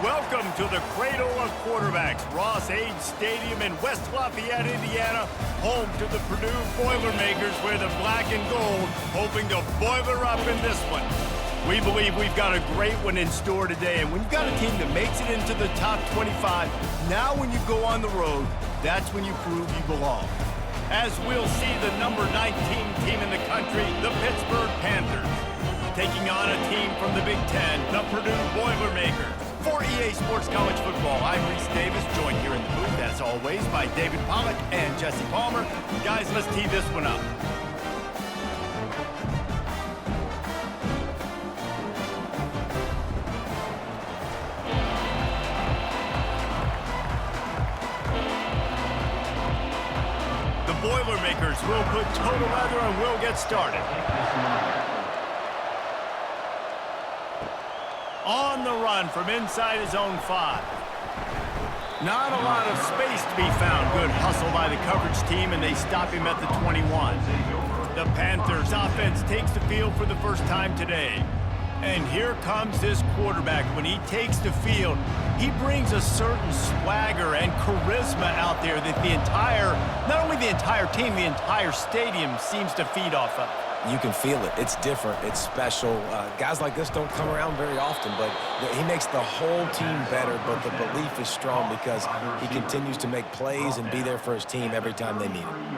Welcome to the cradle of quarterbacks, Ross-Ade Stadium in West Lafayette, Indiana, home to the Purdue Boilermakers, where the black and gold hoping to boiler up in this one. We believe we've got a great one in store today, and when you've got a team that makes it into the top 25, now when you go on the road, that's when you prove you belong. As we'll see the number 19 team in the country, the Pittsburgh Panthers, taking on a team from the Big Ten, the Purdue Boilermakers. For EA Sports College Football, I'm Reese Davis, joined here in the booth, as always, by David Pollack and Jesse Palmer. Guys, let's tee this one up. The Boilermakers will put total leather and we'll get started. On the run from inside his own 5. Not a lot of space to be found. Good hustle by the coverage team, and they stop him at the 21. The Panthers offense takes the field for the first time today. And here comes this quarterback. When he takes the field, he brings a certain swagger and charisma out there that not only the entire team, the entire stadium seems to feed off of. You can feel it. It's different. It's special. Guys like this don't come around very often, but he makes the whole team better, but the belief is strong because he continues to make plays and be there for his team every time they need him.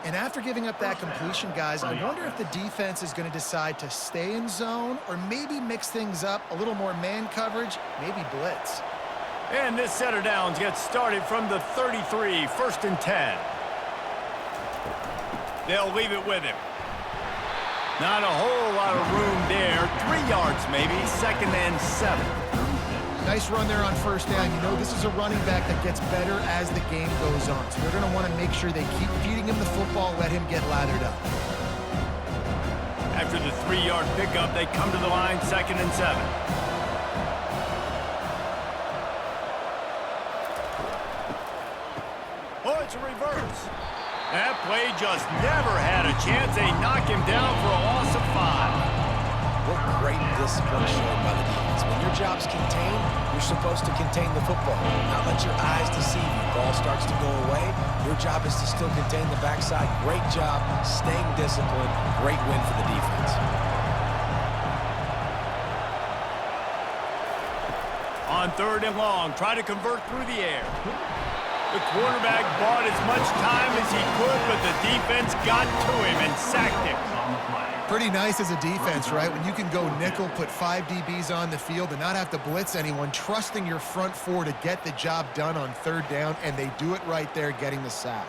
And after giving up that completion, guys, I wonder if the defense is going to decide to stay in zone or maybe mix things up, a little more man coverage, maybe blitz. And this set of downs gets started from the 33, 1st and 10. They'll leave it with him. Not a whole lot of room there. 3 yards maybe, 2nd and 7. Nice run there on 1st down. You know, this is a running back that gets better as the game goes on. So they're going to want to make sure they keep feeding him the football, let him get lathered up. After the 3-yard pickup, they come to the line, 2nd and 7. Oh, it's a reverse. That play just never had a chance. They knock him down for a loss of 5. What great discipline shown by the defense. When your job's contained, you're supposed to contain the football. Not let your eyes deceive you. Ball starts to go away. Your job is to still contain the backside. Great job staying disciplined. Great win for the defense. On 3rd and long, try to convert through the air. The quarterback bought as much time as he could, but the defense got to him and sacked him. Pretty nice as a defense, right? When you can go nickel, put 5 DBs on the field and not have to blitz anyone, trusting your front 4 to get the job done on 3rd down, and they do it right there, getting the sack.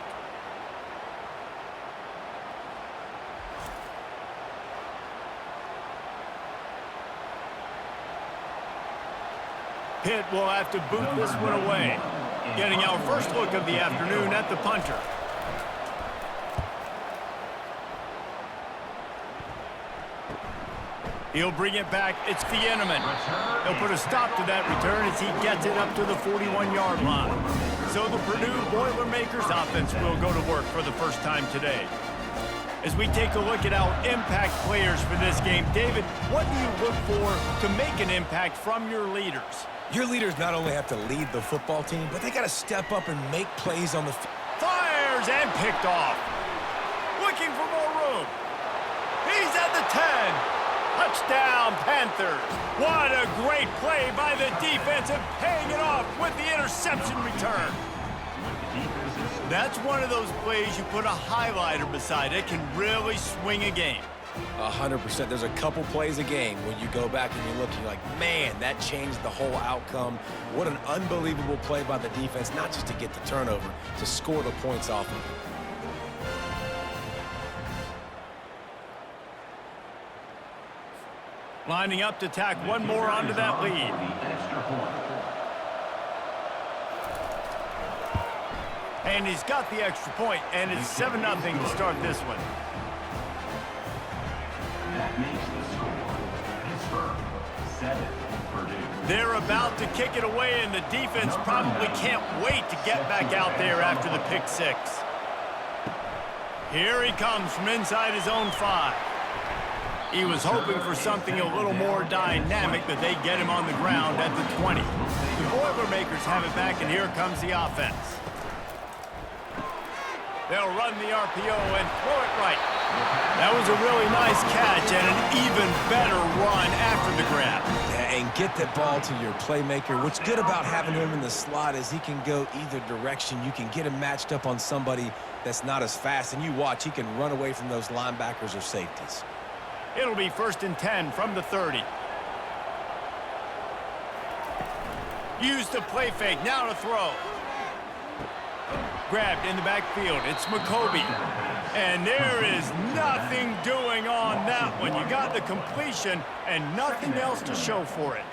Pitt will have to boot this one away. Getting our first look of the afternoon at the punter. He'll bring it back. It's Fieneman. He'll put a stop to that return as he gets it up to the 41-yard line. So the Purdue Boilermakers offense will go to work for the first time today. As we take a look at our impact players for this game, David, what do you look for to make an impact from your leaders? Your leaders not only have to lead the football team, but they got to step up and make plays on the field. Fires and picked off. Looking for more room. He's at the 10. Touchdown, Panthers. What a great play by the defense and paying it off with the interception return. That's one of those plays you put a highlighter beside. It can really swing a game. 100%. There's a couple plays a game when you go back and you look, you're like, man, that changed the whole outcome. What an unbelievable play by the defense, not just to get the turnover, to score the points off of it. Lining up to tack one more onto that lead. And he's got the extra point, and it's 7-0 to start this one. That makes the score Pittsburgh 7, Purdue. They're about to kick it away, and the defense probably can't wait to get back out there after the pick 6. Here he comes from inside his own 5. He was hoping for something a little more dynamic, but they get him on the ground at the 20. The Boilermakers have it back, and here comes the offense. They'll run the RPO and throw it right. That was a really nice catch and an even better run after the grab. Yeah, and get that ball to your playmaker. What's good about having him in the slot is he can go either direction. You can get him matched up on somebody that's not as fast, and you watch, he can run away from those linebackers or safeties. It'll be 1st and 10 from the 30. Use the play fake, now to throw. Grabbed in the backfield, it's McCoby. And there is nothing doing on that one. You got the completion and nothing else to show for it.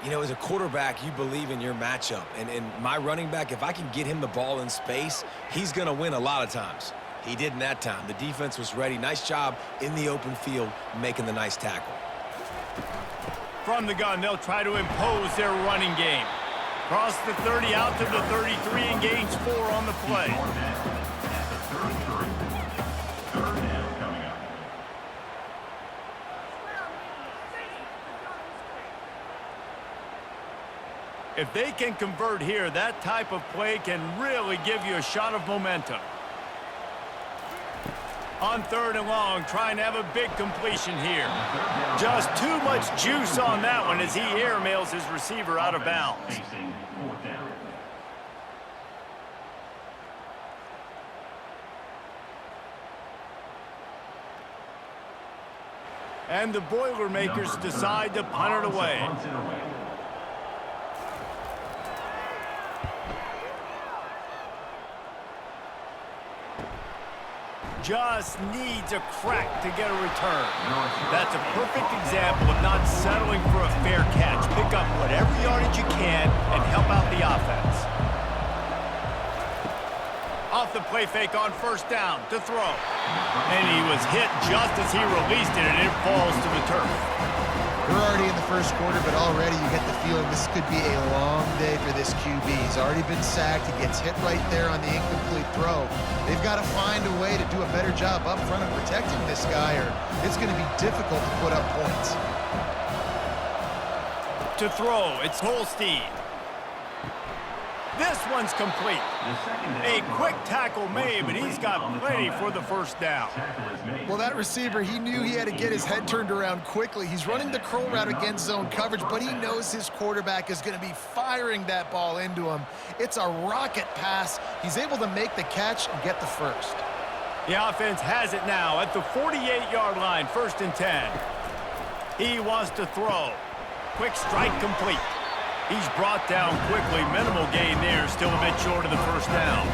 You know, as a quarterback, you believe in your matchup. And my running back, if I can get him the ball in space, he's going to win a lot of times. He didn't that time. The defense was ready. Nice job in the open field making the nice tackle. From the gun, they'll try to impose their running game. Cross the 30 out to the 33 and gains 4 on the play. Third down coming up. If they can convert here, that type of play can really give you a shot of momentum. On 3rd and long, trying to have a big completion here. Just too much juice on that one as he airmails his receiver out of bounds. Facing 4th down. And the Boilermakers decide to punt it away. Just needs a crack to get a return. That's a perfect example of not settling for a fair catch. Pick up whatever yardage you can and help out the offense. Off the play fake on 1st down to throw. And he was hit just as he released it, and it falls to the turf. We're already in the 1st quarter, but already you get the feeling this could be a long day for this QB. He's already been sacked. He gets hit right there on the incomplete throw. They've got to find a way to do a better job up front of protecting this guy, or it's going to be difficult to put up points. To throw, it's Holstein. This one's complete. A quick tackle made, but he's got plenty for the 1st down. Well, that receiver, he knew he had to get his head turned around quickly. He's running the curl route against zone coverage, but he knows his quarterback is going to be firing that ball into him. It's a rocket pass. He's able to make the catch and get the 1st. The offense has it now at the 48-yard line, 1st and 10. He wants to throw. Quick strike complete. He's brought down quickly. Minimal gain there. Still a bit short of the 1st down.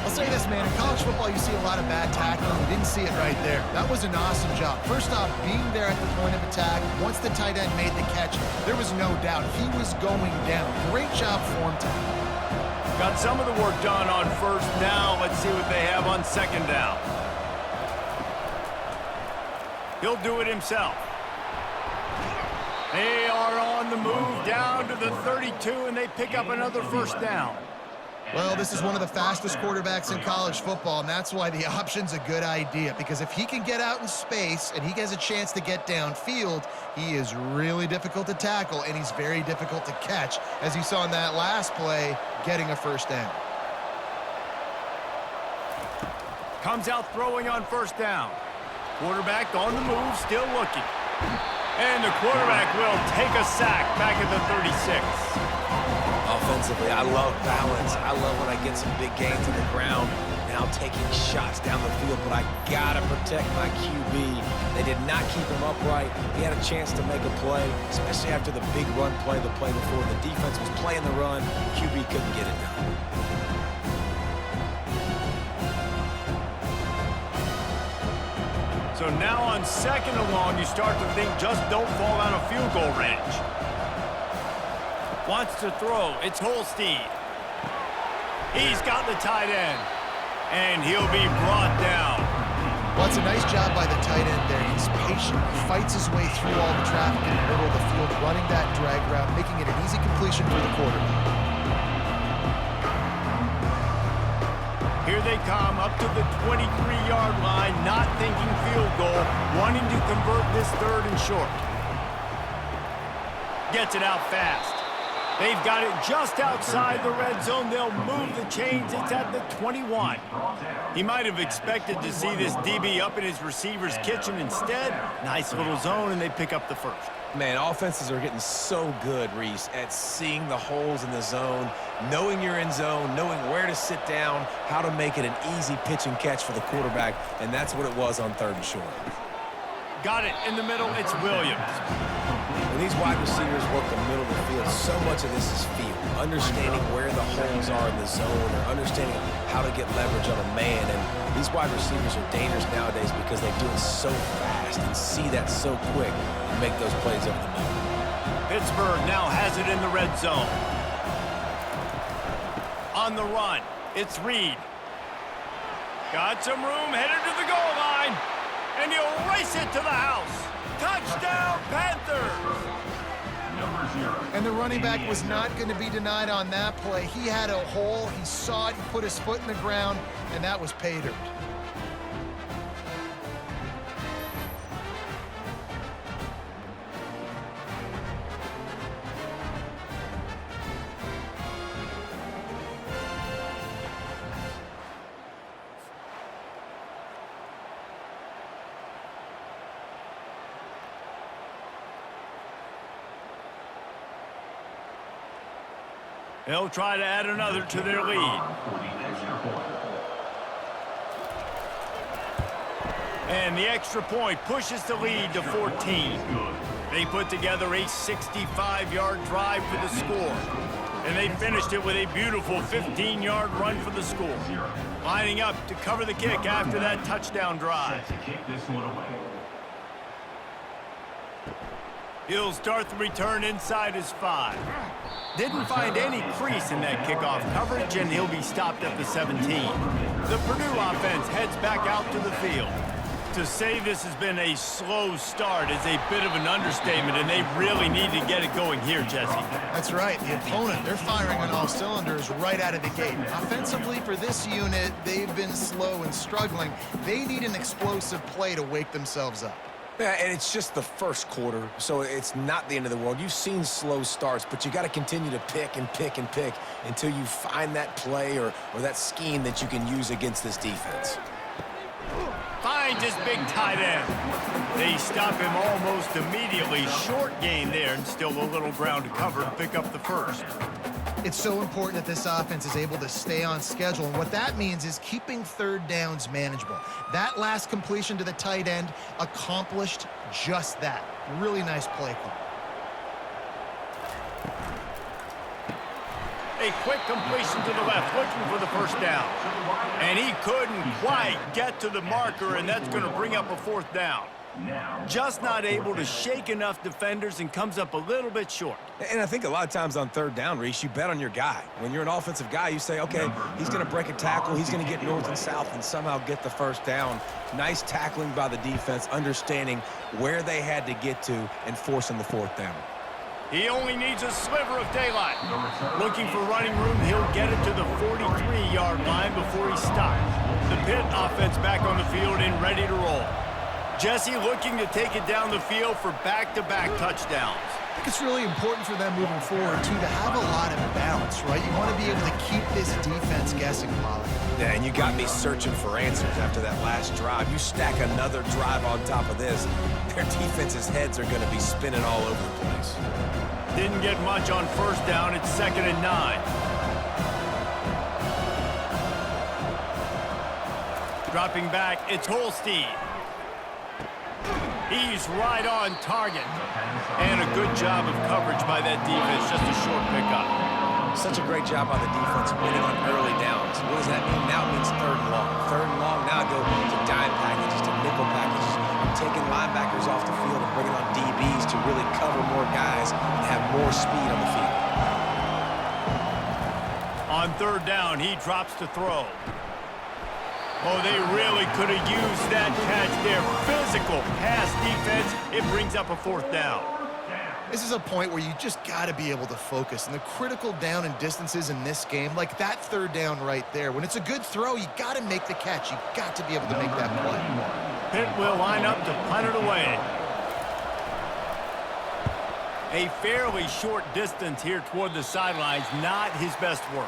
I'll say this, man. In college football, you see a lot of bad tackling. You didn't see it right there. That was an awesome job. First off, being there at the point of attack. Once the tight end made the catch, there was no doubt he was going down. Great job for him to. Got some of the work done on 1st down. Let's see what they have on 2nd down. He'll do it himself. They are on the move down to the 32, and they pick up another 1st down. Well, this is one of the fastest quarterbacks in college football, and that's why the option's a good idea, because if he can get out in space and he has a chance to get downfield, he is really difficult to tackle, and he's very difficult to catch, as you saw in that last play, getting a 1st down. Comes out throwing on 1st down. Quarterback on the move, still looking. And the quarterback will take a sack back at the 36. Offensively, I love balance. I love when I get some big gains on the ground. Now taking shots down the field, but I gotta protect my QB. They did not keep him upright. He had a chance to make a play, especially after the big run play the play before. The defense was playing the run. QB couldn't get it done. So now on 2nd and long, you start to think just don't fall out of field goal range. Wants to throw. It's Holstein. He's got the tight end. And he'll be brought down. Well, it's a nice job by the tight end there. He's patient. He fights his way through all the traffic in the middle of the field, running that drag route, making it an easy completion for the quarterback. Here they come up to the 23-yard line, not thinking field goal, wanting to convert this third and short. Gets it out fast. They've got it just outside the red zone. They'll move the chains. It's at the 21. He might have expected to see this DB up in his receiver's kitchen. Instead, nice little zone, and they pick up the first. Man, offenses are getting so good, Reese, at seeing the holes in the zone, knowing you're in zone, knowing where to sit down, how to make it an easy pitch and catch for the quarterback, and that's what it was on third and short. Got it in the middle. It's Williams. When these wide receivers work the middle of the field, so much of this is feel. Understanding where the holes are in the zone or understanding how to get leverage on a man. And these wide receivers are dangerous nowadays because they do it so fast and see that so quick and make those plays over the middle. Pittsburgh now has it in the red zone. On the run, it's Reed. Got some room, headed to the goal line. And he'll race it to the house. Touchdown, Panthers! And the running back was not going to be denied on that play. He had a hole, he saw it, he put his foot in the ground, and that was pay dirt. They'll try to add another to their lead. And the extra point pushes the lead to 14. They put together a 65-yard drive for the score. And they finished it with a beautiful 15-yard run for the score. Lining up to cover the kick after that touchdown drive. He'll start the return inside his 5. Didn't find any crease in that kickoff coverage, and he'll be stopped at the 17. The Purdue offense heads back out to the field. To say this has been a slow start is a bit of an understatement, and they really need to get it going here, Jesse. That's right. The opponent, they're firing on all cylinders right out of the gate. Offensively, for this unit, they've been slow and struggling. They need an explosive play to wake themselves up. Yeah, and it's just the first quarter, so it's not the end of the world. You've seen slow starts, but you got to continue to pick and pick and pick until you find that play or that scheme that you can use against this defense. Finds his big tight end. They stop him almost immediately. Short gain there, and still a little ground to cover to pick up the first. It's so important that this offense is able to stay on schedule, and what that means is keeping third downs manageable. That last completion to the tight end accomplished just that. Really nice play call. A quick completion to the left, looking for the first down. And he couldn't quite get to the marker, and that's going to bring up a fourth down. Just not able to shake enough defenders and comes up a little bit short. And I think a lot of times on third down, Reese, you bet on your guy. When you're an offensive guy, you say, okay, he's going to break a tackle, he's going to get north and south and somehow get the first down. Nice tackling by the defense, understanding where they had to get to and forcing the fourth down. He only needs a sliver of daylight. Looking for running room, he'll get it to the 43-yard line before he stops. The Pitt offense back on the field and ready to roll. Jesse looking to take it down the field for back-to-back touchdowns. I think it's really important for them moving forward, too, to have a lot of balance, right? You want to be able to keep this defense guessing, Polly. Yeah, and you got me searching for answers after that last drive. You stack another drive on top of this, their defense's heads are going to be spinning all over the place. Didn't get much on first down. It's 2nd and 9. Dropping back, it's Holstein. He's right on target. And a good job of coverage by that defense, just a short pickup. Such a great job by the defense winning on early downs. What does that mean? Now it means 3rd and long. 3rd and long, now go to dime packages, to nickel packages, taking linebackers off the field and bringing on DBs to really cover more guys and have more speed on the field. On 3rd down, he drops to throw. Oh, they really could have used that catch there. Physical pass defense. It brings up a 4th down. This is a point where you just got to be able to focus. And the critical down and distances in this game, like that third down right there, when it's a good throw, you got to make the catch. You got to be able to make that play. Pitt will line up to punt it away. A fairly short distance here toward the sidelines, not his best work.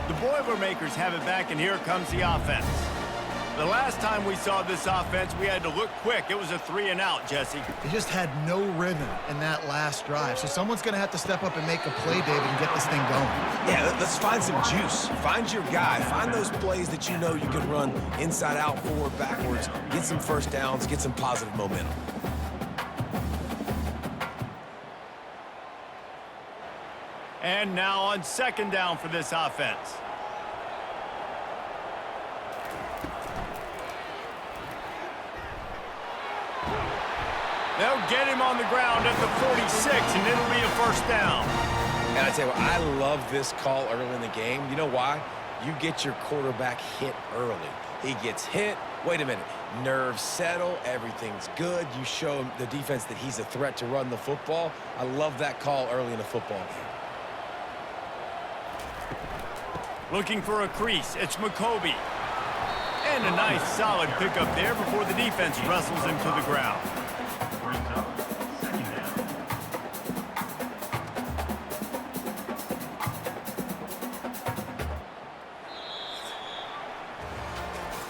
The Boilermakers have it back, and here comes the offense. The last time we saw this offense, we had to look quick. It was a 3-and-out, Jesse. They just had no rhythm in that last drive. So someone's going to have to step up and make a play, David, and get this thing going. Yeah, let's find some juice. Find your guy. Find those plays that you know you can run inside out, forward, backwards. Get some first downs. Get some positive momentum. And now on second down for this offense. They'll get him on the ground at the 46, and it'll be a first down. And I tell you what, I love this call early in the game. You know why? You get your quarterback hit early. He gets hit. Wait a minute. Nerves settle. Everything's good. You show the defense that he's a threat to run the football. I love that call early in a football game. Looking for a crease. It's McCoby. And a nice solid pickup there before the defense wrestles him to the ground. Brings up second down.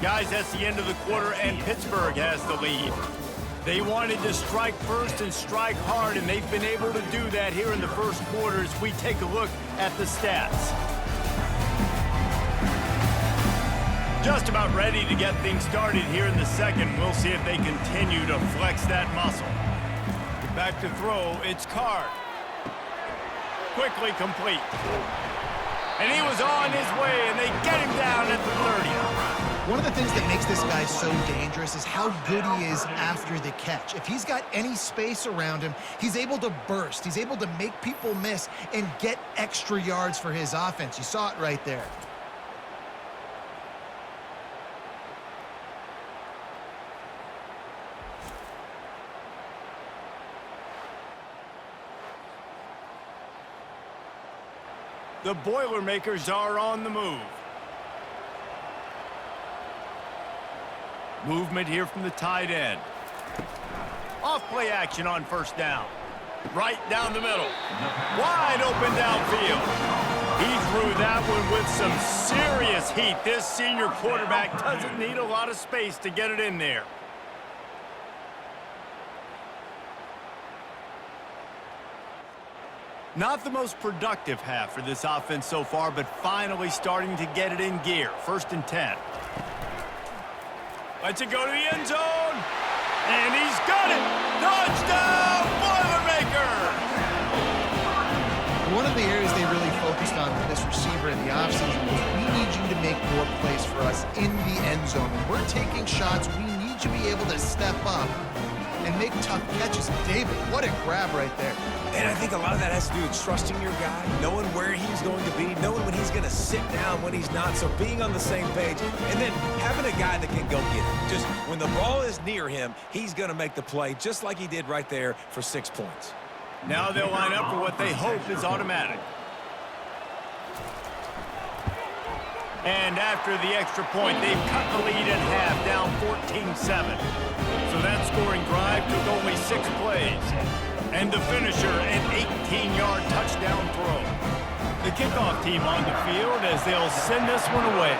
Guys, that's the end of the quarter, and Pittsburgh has the lead. They wanted to strike first and strike hard, and they've been able to do that here in the first quarter as we take a look at the stats. Just about ready to get things started here in the second. We'll see if they continue to flex that muscle. Back to throw, it's Card. Quickly complete. And he was on his way, and they get him down at the 30. One of the things that makes this guy so dangerous is how good he is after the catch. If he's got any space around him, he's able to burst. He's able to make people miss and get extra yards for his offense. You saw it right there. The Boilermakers are on the move. Movement here from the tight end. Off play action on first down. Right down the middle. Wide open downfield. He threw that one with some serious heat. This senior quarterback doesn't need a lot of space to get it in there. Not the most productive half for this offense so far, but finally starting to get it in gear. 1st and 10. Lets it go to the end zone. And he's got it. Touchdown, Boilermakers! One of the areas they really focused on with this receiver in the offseason was we need you to make more plays for us in the end zone. When we're taking shots, we need you to be able to step up and make tough catches. David, what a grab right there. And I think a lot of that has to do with trusting your guy, knowing where he's going to be, knowing when he's going to sit down, when he's not, so being on the same page, and then having a guy that can go get it. Just when the ball is near him, he's going to make the play, just like he did right there for 6 points. Now they'll line up for what they hope is automatic. And after the extra point, they've cut the lead in half, down 14-7. So that scoring drive took only 6 plays. And the finisher, an 18-yard touchdown throw. The kickoff team on the field as they'll send this one away.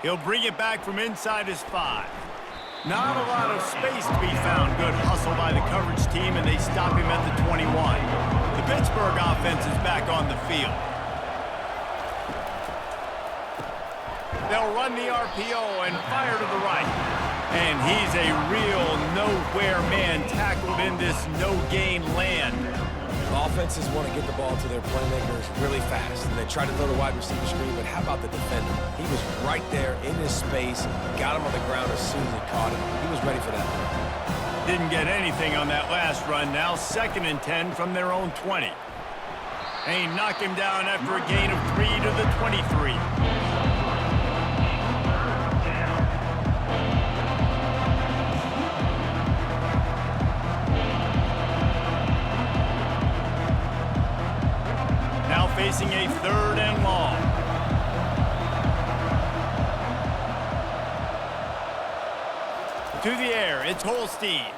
He'll bring it back from inside his 5. Not a lot of space to be found. Good hustle by the coverage team, and they stop him at the 21. The Pittsburgh offense is back on the field. They'll run the RPO and fire to the right. And he's a real nowhere man tackled in this no-gain land. Offenses want to get the ball to their playmakers really fast, and they try to throw the wide receiver screen, but how about the defender? He was right there in his space, got him on the ground as soon as he caught him. He was ready for that. Didn't get anything on that last run. Now 2nd and 10 from their own 20. They knock him down after a gain of 3 to the 23. there. It's Holstein.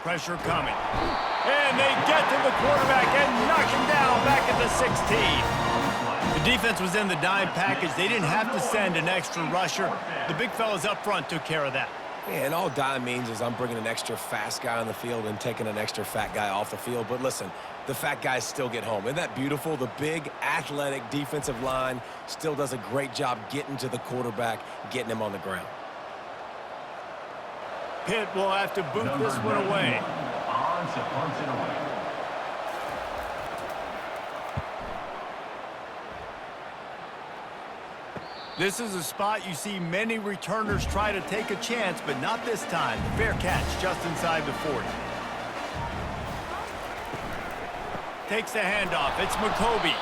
Pressure coming. And they get to the quarterback and knock him down back at the 16. The defense was in the dime package. They didn't have to send an extra rusher. The big fellas up front took care of that. Yeah, and all dime means is I'm bringing an extra fast guy on the field and taking an extra fat guy off the field. But listen, the fat guys still get home. Isn't that beautiful? The big, athletic defensive line still does a great job getting to the quarterback, getting him on the ground. Pitt will have to boot this one away. On to punt it away. This is a spot you see many returners try to take a chance, but not this time. Fair catch just inside the 40. Takes the handoff. It's McCoby.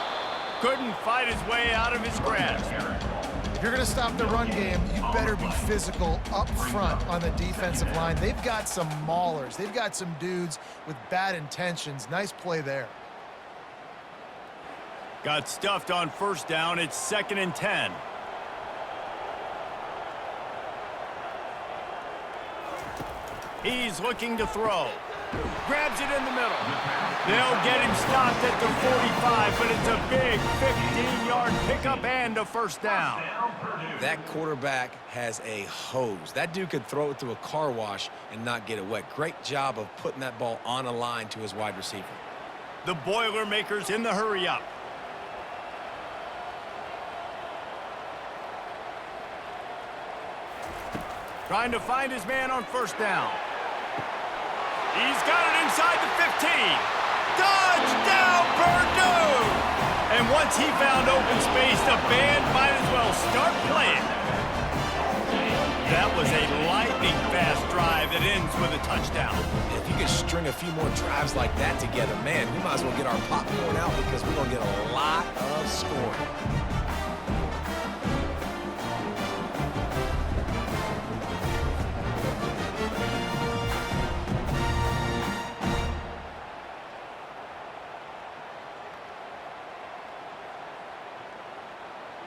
Couldn't fight his way out of his grasp. If you're going to stop the run game, you better be physical up front on the defensive line. They've got some maulers. They've got some dudes with bad intentions. Nice play there. Got stuffed on first down. It's 2nd and 10. He's looking to throw. Grabs it in the middle. They'll get him stopped at the 45, but it's a big 15-yard pickup and a first down. That quarterback has a hose. That dude could throw it through a car wash and not get it wet. Great job of putting that ball on a line to his wide receiver. The Boilermakers in the hurry-up. Trying to find his man on first down. He's got it inside the 15. Touchdown, Purdue! And once he found open space, the band might as well start playing. That was a lightning-fast drive that ends with a touchdown. If you could string a few more drives like that together, man, we might as well get our popcorn out because we're going to get a lot of scoring.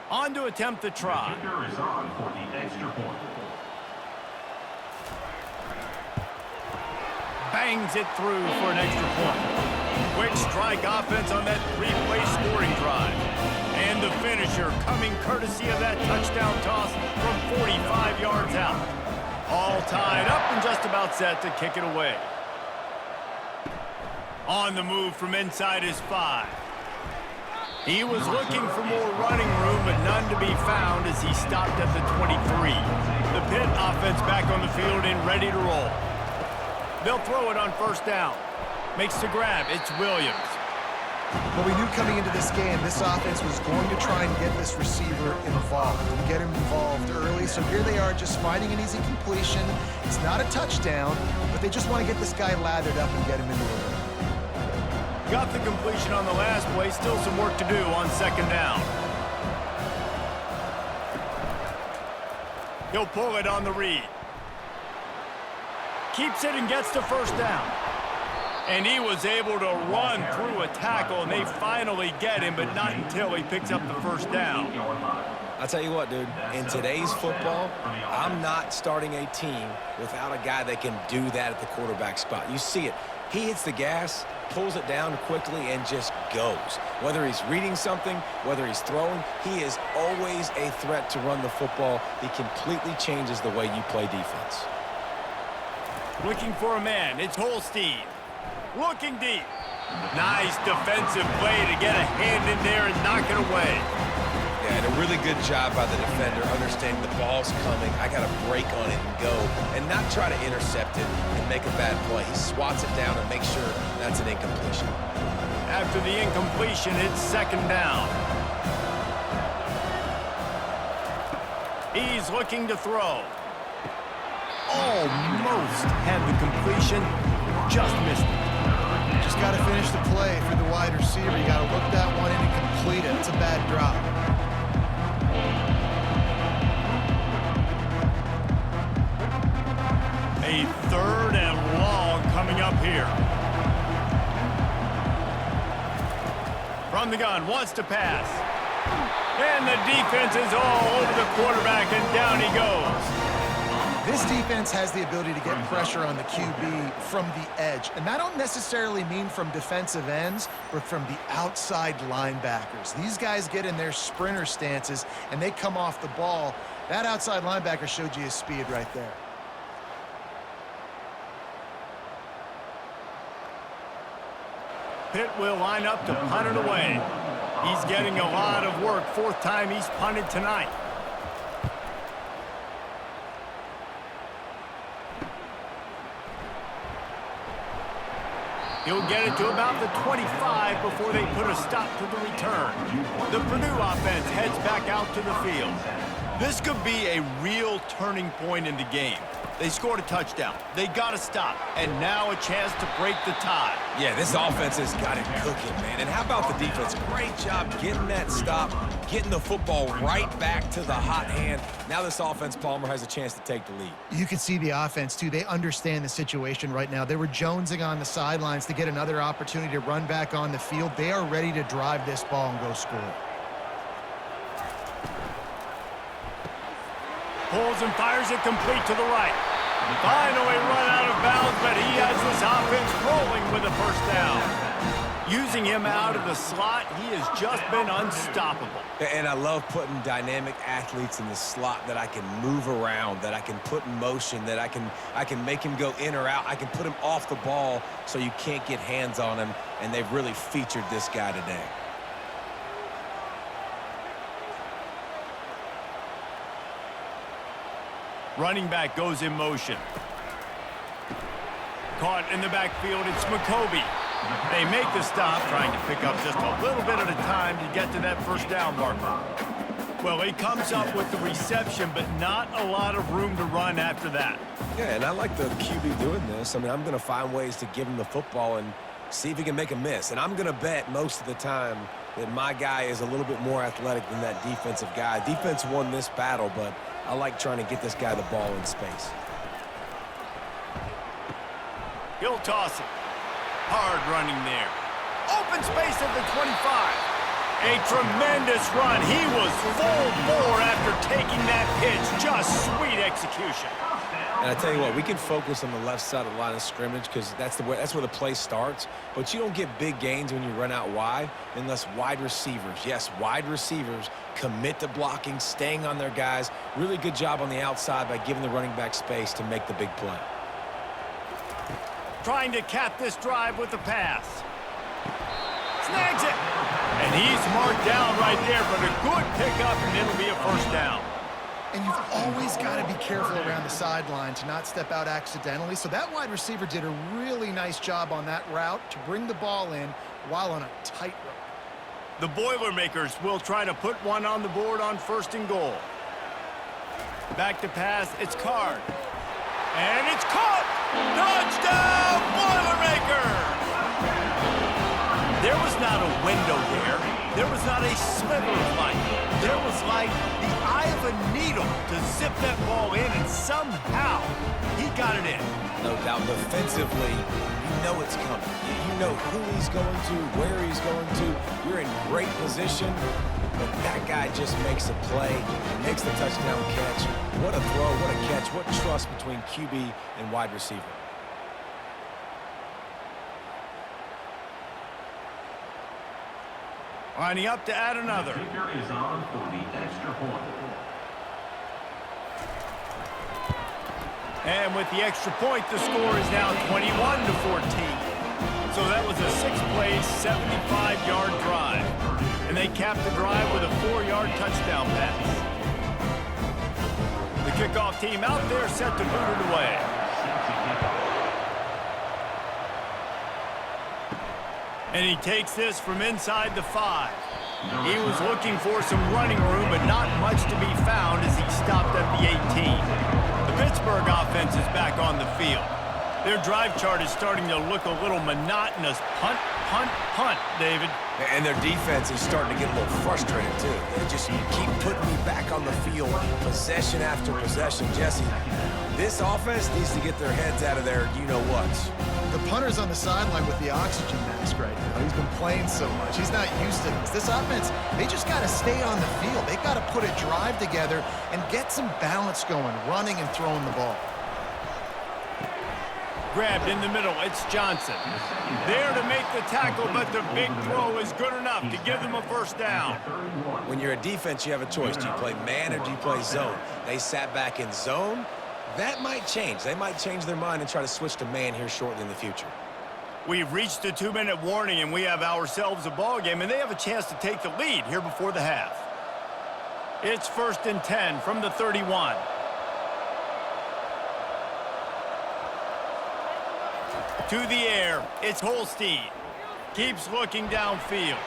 On to attempt the try. Kicker is on for the extra point. Bangs it through for an extra point. Quick strike offense on that three-play scoring drive. And the finisher coming courtesy of that touchdown toss from 45 yards out. All tied up and just about set to kick it away. On the move from inside his 5. He was looking for more running room, but none to be found as he stopped at the 23. The Pitt offense back on the field and ready to roll. They'll throw it on first down. Makes the grab. It's Williams. Well, we knew coming into this game, this offense was going to try and get this receiver involved and get him involved early. So here they are just finding an easy completion. It's not a touchdown, but they just want to get this guy lathered up and get him into the ring. Got the completion on the last play. Still some work to do on second down. He'll pull it on the read. Keeps it and gets to first down. And he was able to run through a tackle, and they finally get him, but not until he picks up the first down. I'll tell you what, dude, in today's football, I'm not starting a team without a guy that can do that at the quarterback spot. You see it. He hits the gas, pulls it down quickly, and just goes. Whether he's reading something, whether he's throwing, he is always a threat to run the football. He completely changes the way you play defense. Looking for a man. It's Holstein. Looking deep. Nice defensive play to get a hand in there and knock it away. Yeah, and a really good job by the defender, understanding the ball's coming. I got to break on it and go, and not try to intercept it and make a bad play. He swats it down and makes sure that's an incompletion. After the incompletion, it's second down. He's looking to throw. Almost had the completion, just missed it. Just got to finish the play for the wide receiver. You got to look that one in and complete it. It's a bad drop. A 3rd and long coming up here. From the gun, wants to pass. And the defense is all over the quarterback, and down he goes. This defense has the ability to get pressure on the QB from the edge. And I don't necessarily mean from defensive ends, but from the outside linebackers. These guys get in their sprinter stances, and they come off the ball. That outside linebacker showed you his speed right there. Pitt will line up to punt it away. He's getting a lot of work. Fourth time he's punted tonight. He'll get it to about the 25 before they put a stop to the return. The Purdue offense heads back out to the field. This could be a real turning point in the game. They scored a touchdown. They got to stop. And now a chance to break the tie. Yeah, this offense has got it cooking, man. And how about the defense? Great job getting that stop, getting the football right back to the hot hand. Now this offense, Palmer, has a chance to take the lead. You can see the offense, too. They understand the situation right now. They were jonesing on the sidelines to get another opportunity to run back on the field. They are ready to drive this ball and go score. Pulls and fires it complete to the right. Finally run out of bounds, but he has this offense rolling with a first down. Using him out of the slot, he has just been unstoppable. And I love putting dynamic athletes in the slot that I can move around, that I can put in motion, that I can make him go in or out. I can put him off the ball so you can't get hands on him, and they've really featured this guy today. Running back goes in motion. Caught in the backfield, it's McCovey. They make the stop, trying to pick up just a little bit at a time to get to that first down marker. Well, he comes up with the reception, but not a lot of room to run after that. Yeah, and I like the QB doing this. I mean, I'm going to find ways to give him the football and see if he can make a miss. And I'm going to bet most of the time that my guy is a little bit more athletic than that defensive guy. Defense won this battle, but I like trying to get this guy the ball in space. He'll toss it. Hard running there. Open space at the 25. A tremendous run. He was full bore after taking that pitch. Just sweet execution. And I tell you what, we can focus on the left side of the line of scrimmage because that's where the play starts. But you don't get big gains when you run out wide unless wide receivers, yes, wide receivers, commit to blocking, staying on their guys. Really good job on the outside by giving the running back space to make the big play. Trying to cap this drive with the pass. Snags it. And he's marked down right there, but a good pickup, and it'll be a first down. And you've always got to be careful around the sideline to not step out accidentally. So that wide receiver did a really nice job on that route to bring the ball in while on a tightrope. The Boilermakers will try to put one on the board on 1st and goal. Back to pass, it's Card. And it's caught! Touchdown, Boilermakers! There was not a window there. There was not a sliver of light. There was like the eye of a needle to zip that ball in, and somehow he got it in. No doubt defensively, you know it's coming. You know who he's going to, where he's going to. You're in great position, but that guy just makes a play, makes the touchdown catch. What a throw, what a catch, what trust between QB and wide receiver. Lining up to add another. The kicker is on for the extra point. And with the extra point, the score is now 21-14. So that was a 6-play, 75-yard drive. And they capped the drive with a 4-yard touchdown pass. The kickoff team out there set to boot it away. And he takes this from inside the 5. He was looking for some running room, but not much to be found as he stopped at the 18. The Pittsburgh offense is back on the field. Their drive chart is starting to look a little monotonous. Punt, punt, punt, David. And their defense is starting to get a little frustrated, too. They just keep putting me back on the field, possession after possession. Jesse, this offense needs to get their heads out of their you-know-whats. The punter's on the sideline with the oxygen mask right now. He's been playing so much. He's not used to this. This offense, they just got to stay on the field. They got to put a drive together and get some balance going, running and throwing the ball. Grabbed in the middle, it's Johnson. There to make the tackle, but the big throw is good enough to give them a first down. When you're a defense, you have a choice. Do you play man or do you play zone? They sat back in zone. That might change. They might change their mind and try to switch to man here shortly in the future. We've reached the 2-minute warning, and we have ourselves a ball game, and they have a chance to take the lead here before the half. It's 1st and 10 from the 31. To the air, it's Holstein. Keeps looking downfield.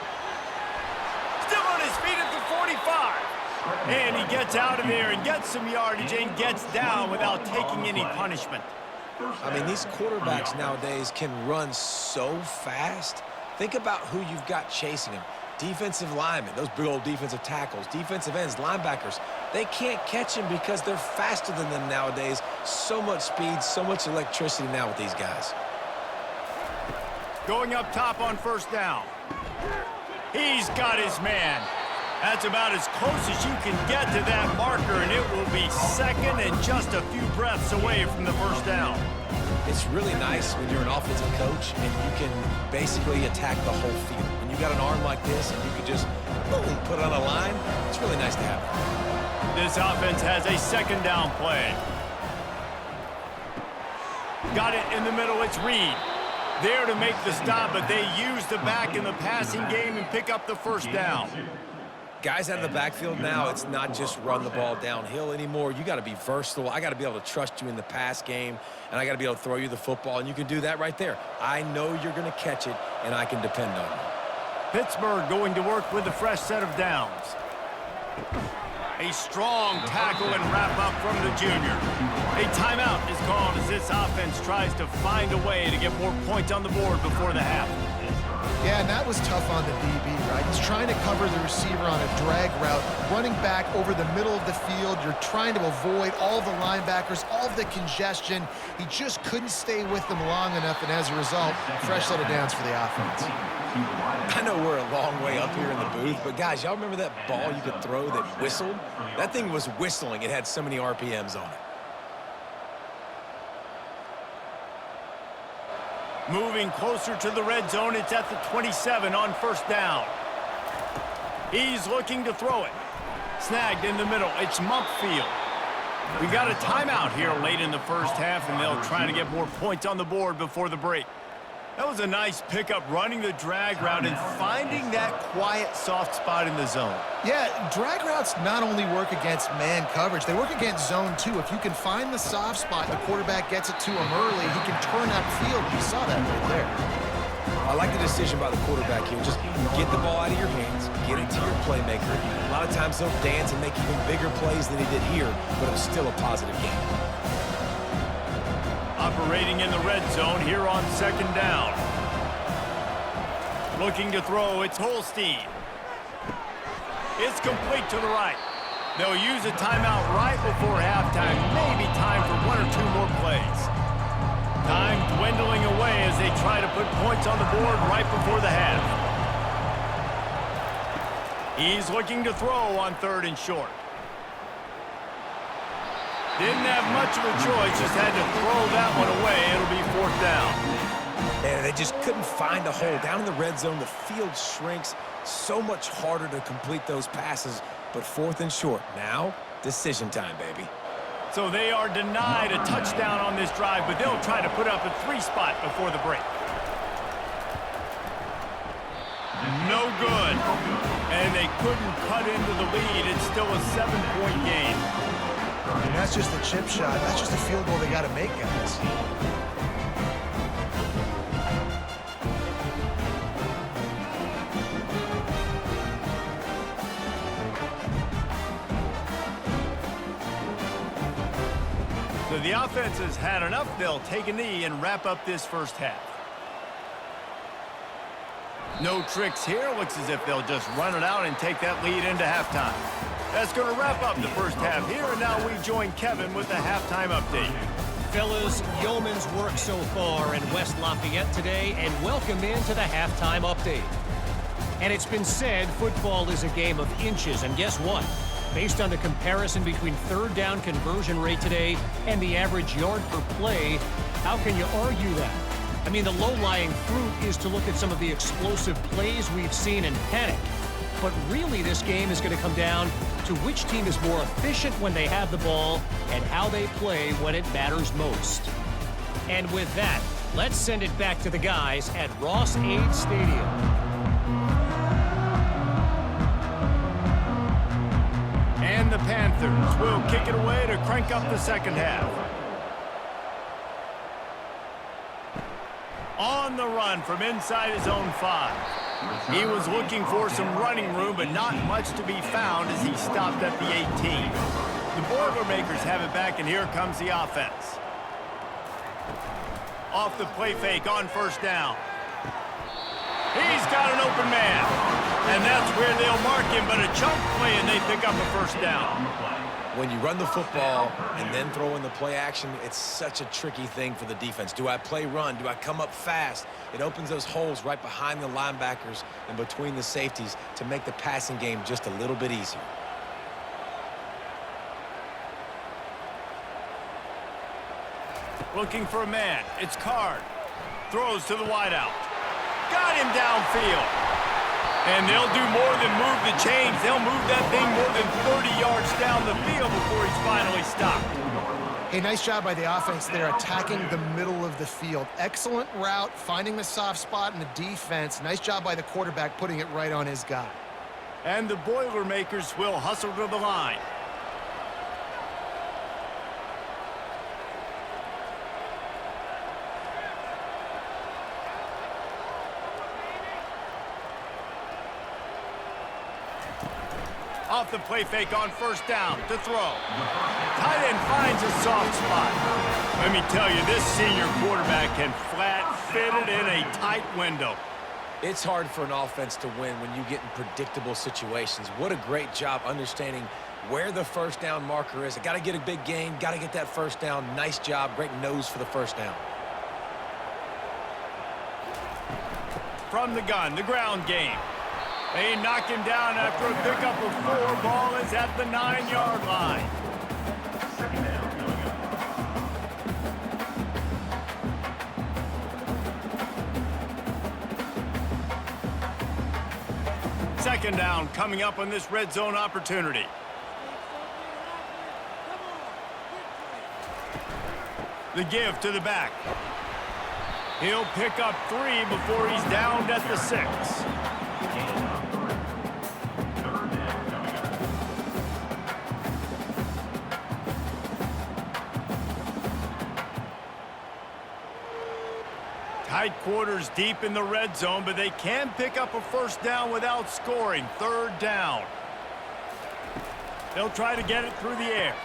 Still on his feet at the 45. And he gets out of there and gets some yardage and gets down without taking any punishment. I mean, these quarterbacks nowadays can run so fast. Think about who you've got chasing them. Defensive linemen, those big old defensive tackles, defensive ends, linebackers. They can't catch them because they're faster than them nowadays. So much speed, so much electricity now with these guys. Going up top on first down. He's got his man. That's about as close as you can get to that marker, and it will be second and just a few breaths away from the first down. It's really nice when you're an offensive coach and you can basically attack the whole field. When you got an arm like this and you can just, boom, put it on a line, it's really nice to have. This offense has a second down play. Got it in the middle, it's Reed. There to make the stop, but they use the back in the passing game and pick up the first down. Guys out of the backfield now, it's not just run the ball downhill anymore. You got to be versatile. I got to be able to trust you in the pass game, and I got to be able to throw you the football, and you can do that right there. I know you're going to catch it, and I can depend on you. Pittsburgh going to work with a fresh set of downs. A strong tackle and wrap up from the junior. A timeout is called as this offense tries to find a way to get more points on the board before the half. Yeah, and that was tough on the DB, right? He's trying to cover the receiver on a drag route, running back over the middle of the field. You're trying to avoid all the linebackers, all of the congestion. He just couldn't stay with them long enough, and as a result, fresh set of downs for the offense. I know we're a long way up here in the booth, but guys, y'all remember that ball you could throw that whistled? That thing was whistling. It had so many RPMs on it. Moving closer to the red zone, it's at the 27 on first down. He's looking to throw it. Snagged in the middle, it's Mumpfield. We got a timeout here late in the first half, and they'll try to get more points on the board before the break. That was a nice pickup, running the drag route and finding that quiet, soft spot in the zone. Yeah, drag routes not only work against man coverage, they work against zone too. If you can find the soft spot, the quarterback gets it to him early, he can turn upfield. You saw that right there. I like the decision by the quarterback here. Just get the ball out of your hands, get it to your playmaker. A lot of times he'll dance and make even bigger plays than he did here, but it was still a positive game. Operating in the red zone here on second down. Looking to throw, it's Holstein. It's complete to the right. They'll use a timeout right before halftime. Maybe time for one or two more plays. Time dwindling away as they try to put points on the board right before the half. He's looking to throw on third and short. Didn't have much of a choice, just had to throw that one away. It'll be fourth down. And they just couldn't find a hole. Down in the red zone, the field shrinks. So much harder to complete those passes, but fourth and short. Now, decision time, baby. So they are denied a touchdown on this drive, but they'll try to put up a 3-spot before the break. No good. And they couldn't cut into the lead. It's still a 7-point game. And that's just a chip shot. That's just a field goal they got to make, guys. So the offense has had enough. They'll take a knee and wrap up this first half. No tricks here. Looks as if they'll just run it out and take that lead into halftime. That's going to wrap up the first half here, and now we join Kevin with the halftime update. Fellas, yeoman's work so far in West Lafayette today, and welcome into the halftime update. And it's been said football is a game of inches, and guess what? Based on the comparison between third down conversion rate today and the average yard per play, how can you argue that? I mean, the low-lying fruit is to look at some of the explosive plays we've seen and panic. But really, this game is going to come down to which team is more efficient when they have the ball and how they play when it matters most. And with that, let's send it back to the guys at Ross-Ade Stadium. And the Panthers will kick it away to crank up the second half. On the run from inside his own 5. He was looking for some running room, but not much to be found as he stopped at the 18. The Boilermakers have it back, and here comes the offense. Off the play fake on first down. He's got an open man. And that's where they'll mark him, but a chunk play, and they pick up a first down. When you run the football and then throw in the play action, it's such a tricky thing for the defense. Do I play run? Do I come up fast? It opens those holes right behind the linebackers and between the safeties to make the passing game just a little bit easier. Looking for a man. It's Card. Throws to the wideout. Got him downfield. And they'll do more than move the chains. They'll move that thing more than 30 yards down the field before he's finally stopped. Hey, nice job by the offense there, attacking the middle of the field. Excellent route, finding the soft spot in the defense. Nice job by the quarterback putting it right on his guy. And the Boilermakers will hustle to the line. Off the play fake on first down to throw. Tight end finds a soft spot. Let me tell you, this senior quarterback can flat fit it in a tight window. It's hard for an offense to win when you get in predictable situations. What a great job understanding where the first down marker is. I got to get a big gain, got to get that first down. Nice job, great nose for the first down. From the gun, the ground game. They knock him down after a pickup of 4. Ball is at the 9-yard line. Second down coming up on this red zone opportunity. The give to the back. He'll pick up 3 before he's downed at the 6. Tight quarters deep in the red zone, but they can pick up a first down without scoring. Third down. They'll try to get it through the air.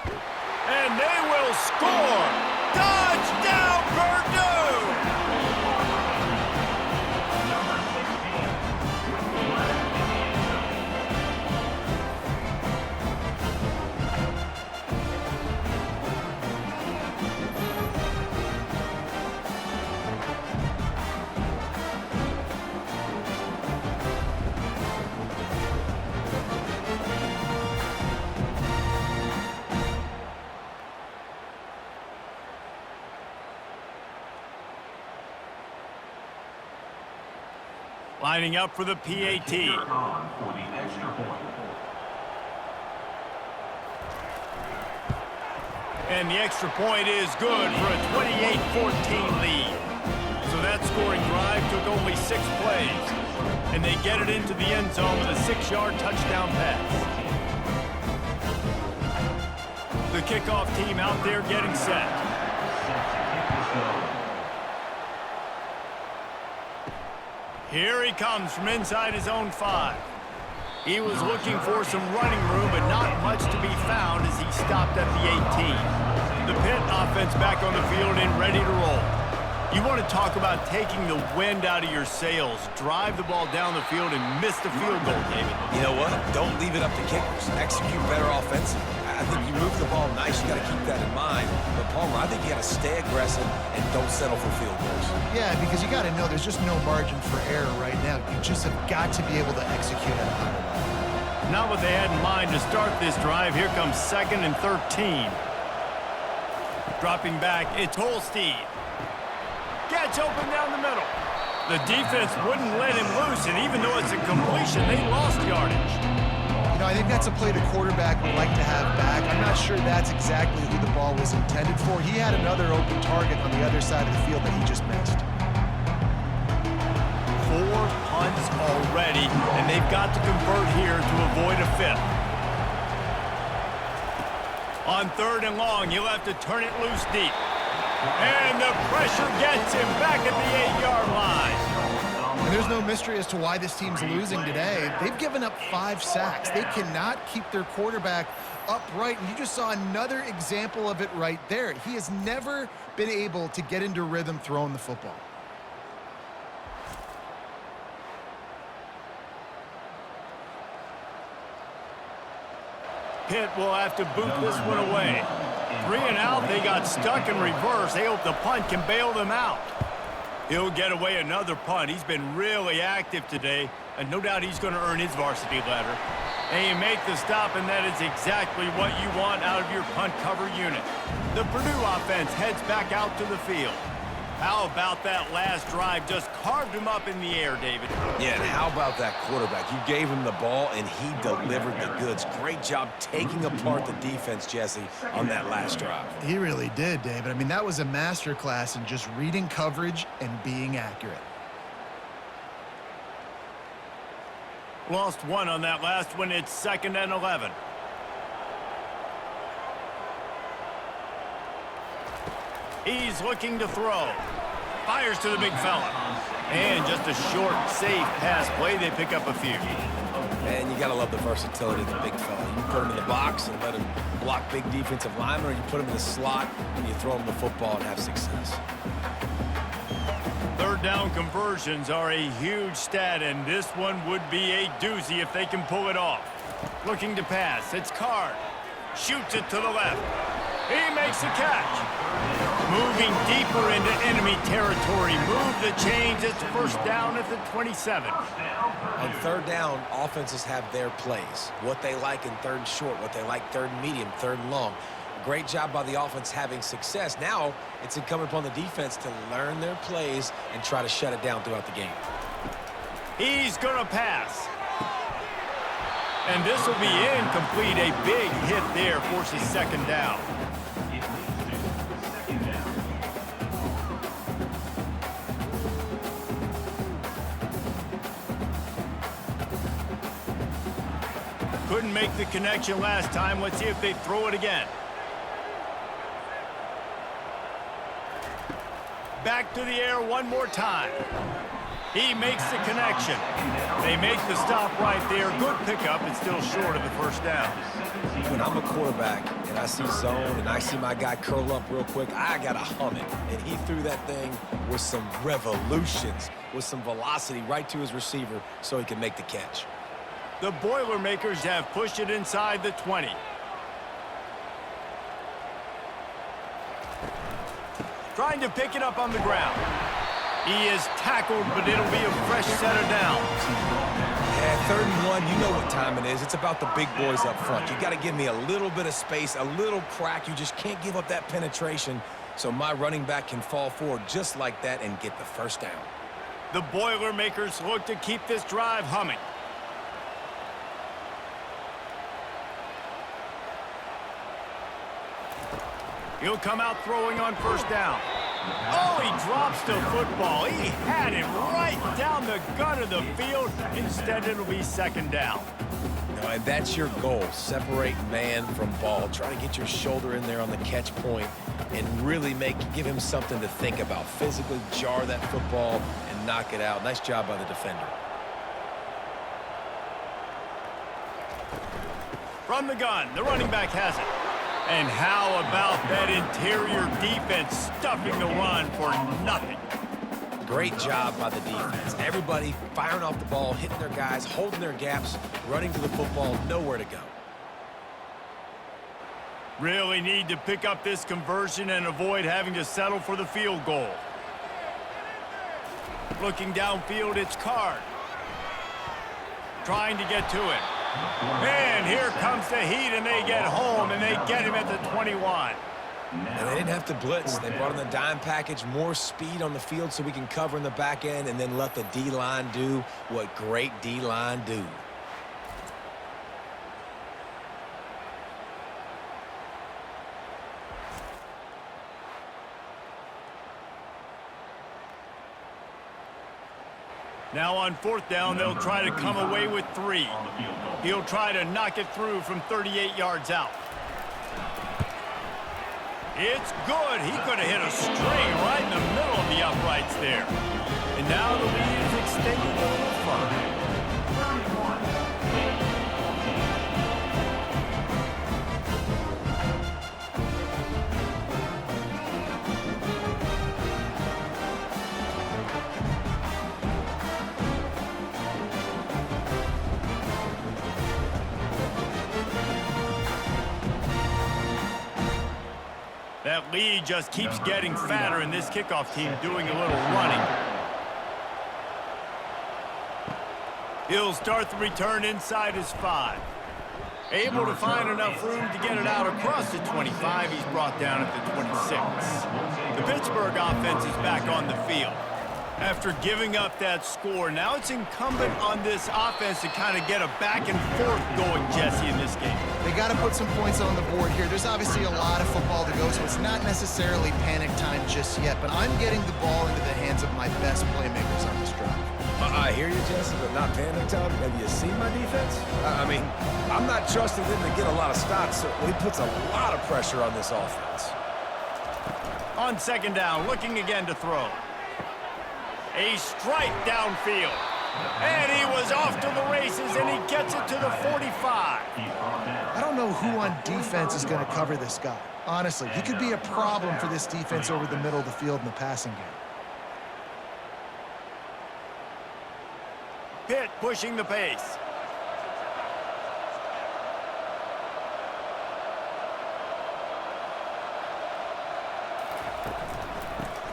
And they will score! Touchdown, Purdue! Lining up for the PAT. And the extra point is good for a 28-14 lead. So that scoring drive took only 6 plays. And they get it into the end zone with a 6-yard touchdown pass. The kickoff team out there getting set. Here he comes from inside his own 5. He was looking for some running room, but not much to be found as he stopped at the 18. The Pitt offense back on the field and ready to roll. You want to talk about taking the wind out of your sails. Drive the ball down the field and miss the field goal, David. You know what? Don't leave it up to kickers. Execute better offensively. I think you move the ball nice. You got to keep that in mind. But, Palmer, I think you got to stay aggressive and don't settle for field goals. Yeah, because you got to know there's just no margin for error right now. You just have got to be able to execute at a higher level. Not what they had in mind to start this drive. Here comes 2nd and 13. Dropping back, it's Holstein. Gets open down the middle. The defense wouldn't let him loose, and even though it's a completion, they lost yardage. You know, I think that's a play the quarterback would like to have back. I'm not sure that's exactly who the ball was intended for. He had another open target on the other side of the field that he just missed. 4 punts already, and they've got to convert here to avoid a 5th. On 3rd and long, you'll have to turn it loose deep. And the pressure gets him back at the 8-yard line. And there's no mystery as to why this team's losing today. They've given up 5 sacks. They cannot keep their quarterback upright, and you just saw another example of it right there. He has never been able to get into rhythm throwing the football. Pitt will have to boot this one away. 3 and out, they got stuck in reverse. They hope the punt can bail them out. He'll get away another punt. He's been really active today, and no doubt he's going to earn his varsity letter. And you make the stop, and that is exactly what you want out of your punt cover unit. The Purdue offense heads back out to the field. How about that last drive? Just carved him up in the air, David. Yeah, and how about that quarterback? You gave him the ball, and he delivered the goods. Great job taking apart the defense, Jesse, on that last drive. He really did, David. I mean, that was a masterclass in just reading coverage and being accurate. Lost 1 on that last one. It's 2nd and 11. He's looking to throw. Fires to the big fella. And just a short, safe pass play. They pick up a few. And you got to love the versatility of the big fella. You put him in the box and let him block big defensive linemen, or you put him in the slot and you throw him the football and have success. 3rd down conversions are a huge stat, and this one would be a doozy if they can pull it off. Looking to pass. It's Card. Shoots it to the left. He makes the catch. Moving deeper into enemy territory. Move the chains. It's 1st down at the 27. On 3rd down, offenses have their plays. What they like in 3rd and short, what they like 3rd and medium, 3rd and long. Great job by the offense having success. Now it's incumbent upon the defense to learn their plays and try to shut it down throughout the game. He's going to pass. And this will be incomplete. A big hit there forces 2nd down. Couldn't make the connection last time. Let's see if they throw it again. Back to the air one more time. He makes the connection. They make the stop right there. Good pickup. It's still short of the 1st down. When I'm a quarterback and I see zone and I see my guy curl up real quick, I got to hum it. And he threw that thing with some revolutions, with some velocity right to his receiver so he could make the catch. The Boilermakers have pushed it inside the 20. Trying to pick it up on the ground. He is tackled, but it'll be a fresh set of downs. Yeah, 3rd and 1, you know what time it is. It's about the big boys up front. You got to give me a little bit of space, a little crack. You just can't give up that penetration so my running back can fall forward just like that and get the 1st down. The Boilermakers look to keep this drive humming. He'll come out throwing on 1st down. Oh, he drops the football. He had it right down the gut of the field. Instead, it'll be 2nd down. No, and that's your goal. Separate man from ball. Try to get your shoulder in there on the catch point and really give him something to think about. Physically jar that football and knock it out. Nice job by the defender. From the gun, the running back has it. And how about that interior defense stuffing the run for nothing? Great job by the defense. Everybody firing off the ball, hitting their guys, holding their gaps, running to the football, nowhere to go. Really need to pick up this conversion and avoid having to settle for the field goal. Looking downfield, it's Card. Trying to get to it. And here comes the heat, and they get home, and they get him at the 21. And they didn't have to blitz. They brought in the dime package, more speed on the field so we can cover in the back end and then let the D-line do what great D-line do. Now on 4th down, they'll try to come away with 3. He'll try to knock it through from 38 yards out. It's good. He could have hit a string right in the middle of the uprights there. And now the lead is extended a little further. That lead just keeps getting fatter, and this kickoff team doing a little running. He'll start the return inside his 5. Able to find enough room to get it out across the 25. He's brought down at the 26. The Pittsburgh offense is back on the field. After giving up that score, now it's incumbent on this offense to kind of get a back and forth going, Jesse, in this game. They got to put some points on the board here. There's obviously a lot of football to go, so it's not necessarily panic time just yet, but I'm getting the ball into the hands of my best playmakers on this drive. I hear you, Jesse, but not panic time. Have you seen my defense? I mean, I'm not trusting them to get a lot of stops, so he puts a lot of pressure on this offense. On 2nd down, looking again to throw. A strike downfield. And he was off to the races, and he gets it to the 45. I don't know who on defense is going to cover this guy. Honestly, he could be a problem for this defense over the middle of the field in the passing game. Pitt pushing the pace.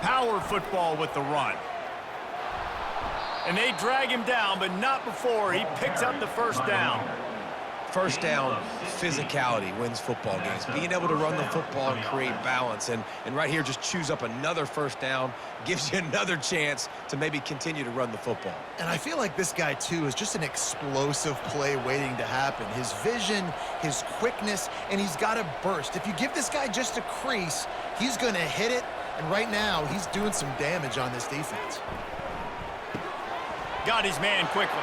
Power football with the run. And they drag him down, but not before he picks up the 1st down. 1st down, physicality wins football games. Being able to run the football and create balance. And right here, just choose up another 1st down, gives you another chance to maybe continue to run the football. And I feel like this guy, too, is just an explosive play waiting to happen. His vision, his quickness, and he's got a burst. If you give this guy just a crease, he's going to hit it. And right now, he's doing some damage on this defense. Got his man quickly.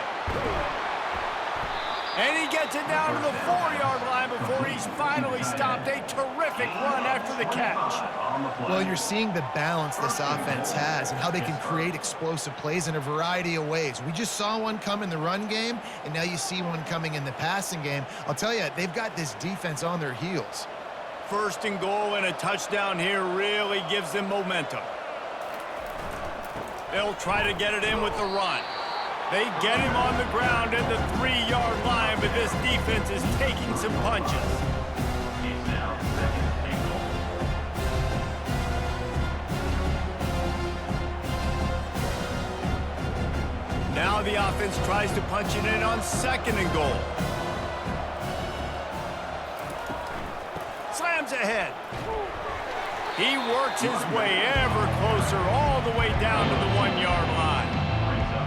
And he gets it down to the 4-yard line before he's finally stopped. A terrific run after the catch. Well, you're seeing the balance this offense has and how they can create explosive plays in a variety of ways. We just saw one come in the run game, and now you see one coming in the passing game. I'll tell you, they've got this defense on their heels. 1st and goal, and a touchdown here really gives them momentum. They'll try to get it in with the run. They get him on the ground at the 3-yard line, but this defense is taking some punches. It's now 2nd and goal. Now the offense tries to punch it in on 2nd and goal. Slams ahead. He works his way ever closer all the way down to the 1-yard line.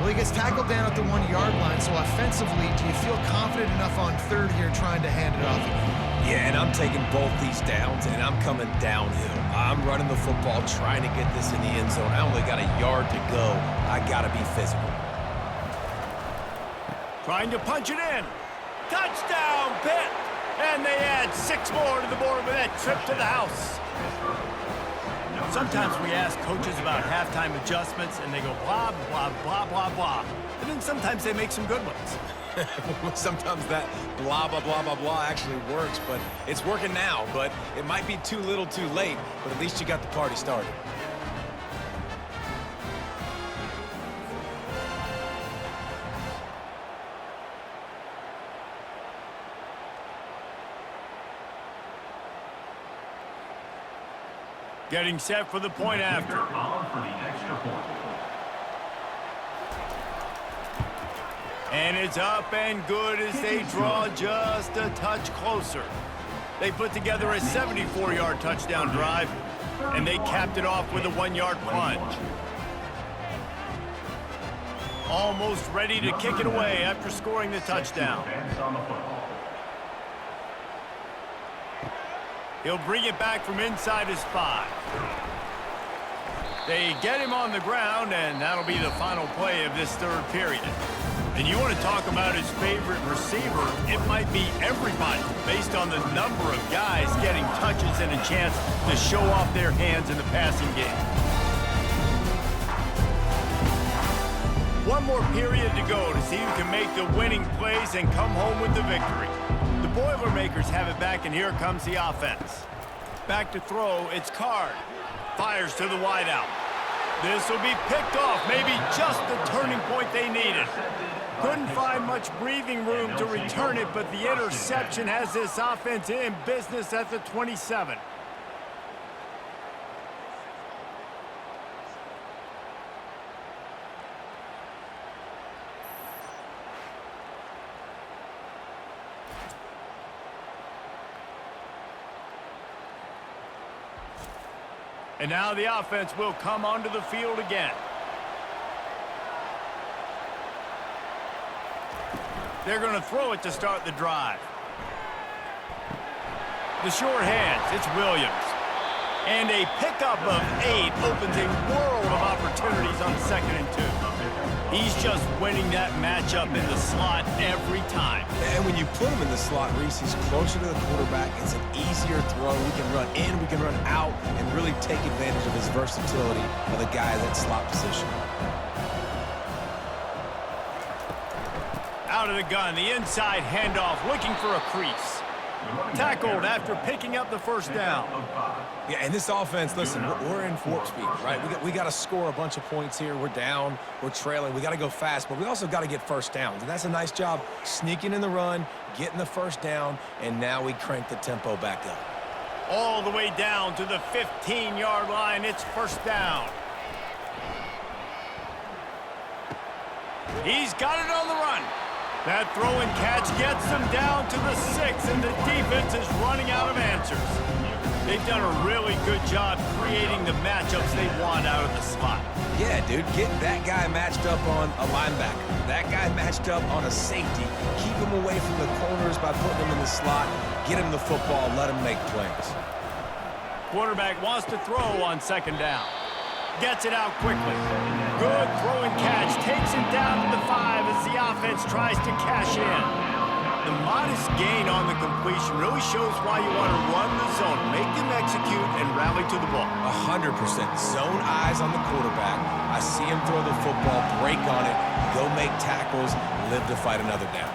Well, he gets tackled down at the 1-yard line, so offensively, do you feel confident enough on 3rd here trying to hand it off again? Yeah, and I'm taking both these downs, and I'm coming downhill. I'm running the football, trying to get this in the end zone. I only got a yard to go. I got to be physical. Trying to punch it in. Touchdown, Pitt! And they add 6 more to the board with that trip to the house. Sometimes we ask coaches about halftime adjustments, and they go blah, blah, blah, blah, blah. And then sometimes they make some good ones. Sometimes that blah, blah, blah, blah, blah actually works, but it's working now. But it might be too little too late, but at least you got the party started. Getting set for the point after. And it's up and good as they draw just a touch closer. They put together a 74-yard touchdown drive, and they capped it off with a 1-yard plunge. Almost ready to kick it away after scoring the touchdown. He'll bring it back from inside his 5. They get him on the ground, and that'll be the final play of this third period. And you want to talk about his favorite receiver, it might be everybody, based on the number of guys getting touches and a chance to show off their hands in the passing game. One more period to go to see who can make the winning plays and come home with the victory. The Boilermakers have it back, and here comes the offense. Back to throw, it's Card. Fires to the wideout. This will be picked off, maybe just the turning point they needed. Couldn't find much breathing room to return it, but the interception has this offense in business at the 27. And now the offense will come onto the field again. They're going to throw it to start the drive. The short hands, it's Williams. And a pickup of 8 opens a world of opportunities on 2nd and 2. He's just winning that matchup in the slot every time. And when you put him in the slot, Reese, he's closer to the quarterback. It's an easier throw. We can run in, we can run out, and really take advantage of his versatility of the guy at that slot position. Out of the gun, the inside handoff, looking for a crease. Tackled after picking up the first down. Yeah, and this offense, listen, we're in warp speed, right? We got to score a bunch of points here. We're down, we're trailing. We got to go fast, but we also got to get first downs. And that's a nice job sneaking in the run, getting the first down, and now we crank the tempo back up. All the way down to the 15-yard line. It's first down. He's got it on the run. That throw and catch gets them down to the 6, and the defense is running out of answers. They've done a really good job creating the matchups they want out of the slot. Yeah, dude, get that guy matched up on a linebacker. That guy matched up on a safety. Keep him away from the corners by putting him in the slot. Get him the football, let him make plays. Quarterback wants to throw on 2nd down. Gets it out quickly. Good throw and catch. Takes it down to the 5 as the offense tries to cash in. The modest gain on the completion really shows why you want to run the zone, make them execute, and rally to the ball. 100%. Zone eyes on the quarterback. I see him throw the football, break on it, go make tackles, live to fight another down.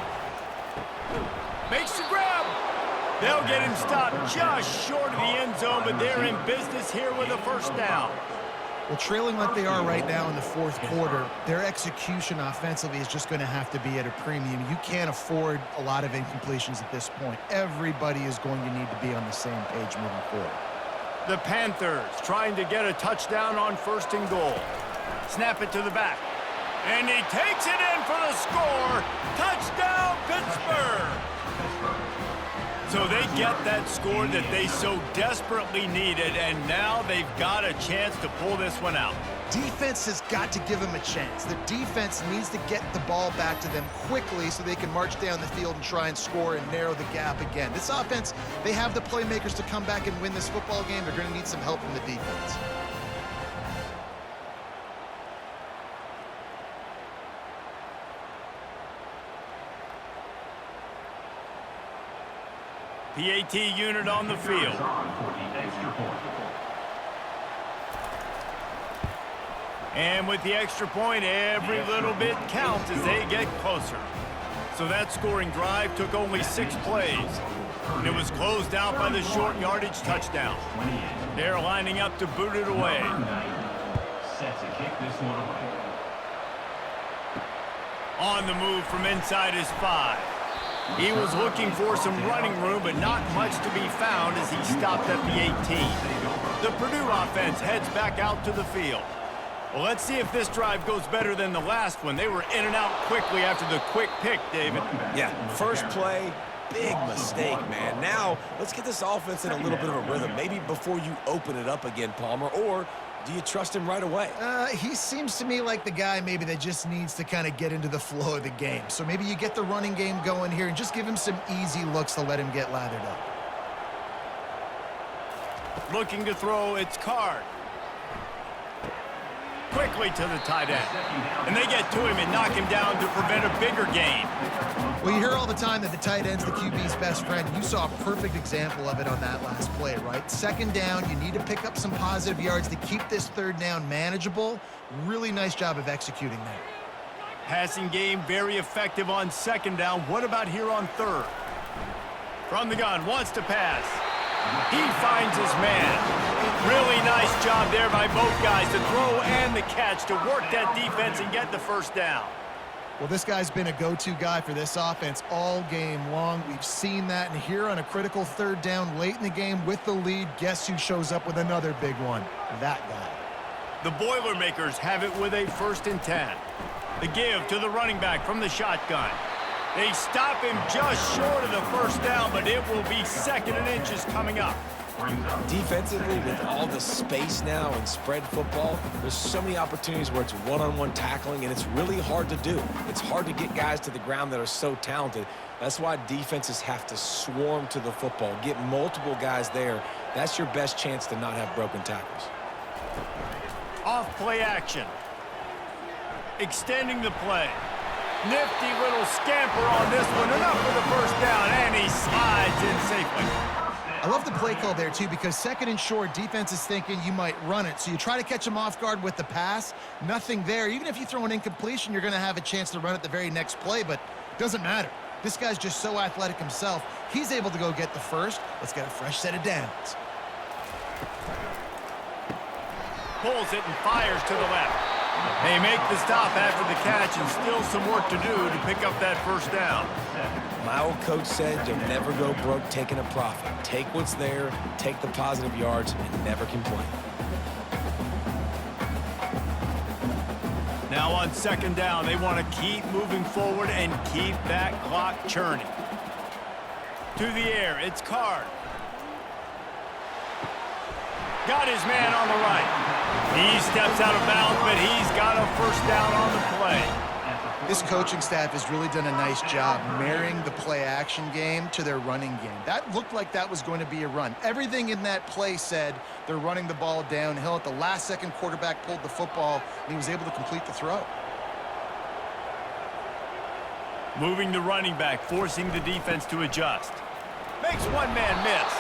Makes the grab. They'll get him stopped just short of the end zone, but they're in business here with a first down. Well, trailing like they are right now in the 4th quarter, their execution offensively is just going to have to be at a premium. You can't afford a lot of incompletions at this point. Everybody is going to need to be on the same page moving forward. The Panthers trying to get a touchdown on 1st and goal. Snap it to the back. And he takes it in for the score. Touchdown, Pittsburgh! So they get that score that they so desperately needed, and now they've got a chance to pull this one out. Defense has got to give them a chance. The defense needs to get the ball back to them quickly so they can march down the field and try and score and narrow the gap again. This offense, they have the playmakers to come back and win this football game. They're going to need some help from the defense. PAT unit on the field. And with the extra point, every little bit counts as they get closer. So that scoring drive took only 6 plays. And it was closed out by the short yardage touchdown. They're lining up to boot it away. Set to kick this one away. On the move from inside his 5. He was looking for some running room, but not much to be found as he stopped at the 18. The Purdue offense heads back out to the field. Well, let's see if this drive goes better than the last one. They were in and out quickly after the quick pick, David. Yeah, first play, big mistake, man. Now, let's get this offense in a little bit of a rhythm. Maybe before you open it up again, Palmer, or do you trust him right away? He seems to me like the guy maybe that just needs to kind of get into the flow of the game. So maybe you get the running game going here and just give him some easy looks to let him get lathered up. Looking to throw, it's Card. Quickly to the tight end. And they get to him and knock him down to prevent a bigger gain. Well, you hear all the time that the tight end's the QB's best friend. You saw a perfect example of it on that last play, right? Second down, you need to pick up some positive yards to keep this third down manageable. Really nice job of executing that. Passing game very effective on second down. What about here on third? From the gun, wants to pass. He finds his man. Really nice job there by both guys, the throw and the catch, to work that defense and get the first down. Well, this guy's been a go-to guy for this offense all game long. We've seen that, and here on a critical third down late in the game with the lead, guess who shows up with another big one? That guy. The Boilermakers have it with a 1st and 10. The give to the running back from the shotgun. They stop him just short of the first down, but it will be 2nd and inches coming up. Defensively, with all the space now and spread football, there's so many opportunities where it's one-on-one tackling, and it's really hard to do. It's hard to get guys to the ground that are so talented. That's why defenses have to swarm to the football, get multiple guys there. That's your best chance to not have broken tackles. Off play action. Extending the play. Nifty little scamper on this one, enough for the first down, and he slides in safely. I love the play call there, too, because 2nd and short, defense is thinking you might run it. So you try to catch him off guard with the pass. Nothing there. Even if you throw an incompletion, you're going to have a chance to run it the very next play, but it doesn't matter. This guy's just so athletic himself. He's able to go get the first. Let's get a fresh set of downs. Pulls it and fires to the left. They make the stop after the catch, and still some work to do to pick up that first down. My old coach said you'll never go broke taking a profit. Take what's there, take the positive yards, and never complain. Now on 2nd down, they want to keep moving forward and keep that clock churning. To the air, it's Card. Got his man on the right. He steps out of bounds, but he's got a first down on the play. This coaching staff has really done a nice job marrying the play-action game to their running game. That looked like that was going to be a run. Everything in that play said they're running the ball downhill. At the last second, quarterback pulled the football, and he was able to complete the throw. Moving the running back, forcing the defense to adjust. Makes one man miss.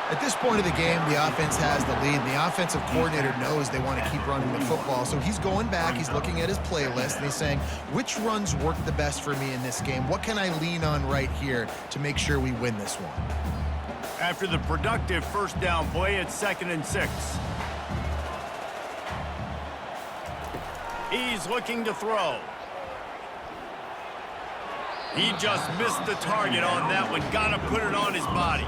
At this point of the game, the offense has the lead. The offensive coordinator knows they want to keep running the football. So he's going back, he's looking at his playlist, and he's saying, which runs work the best for me in this game? What can I lean on right here to make sure we win this one? After the productive first down play, it's 2nd and 6. He's looking to throw. He just missed the target on that one. Got to put it on his body.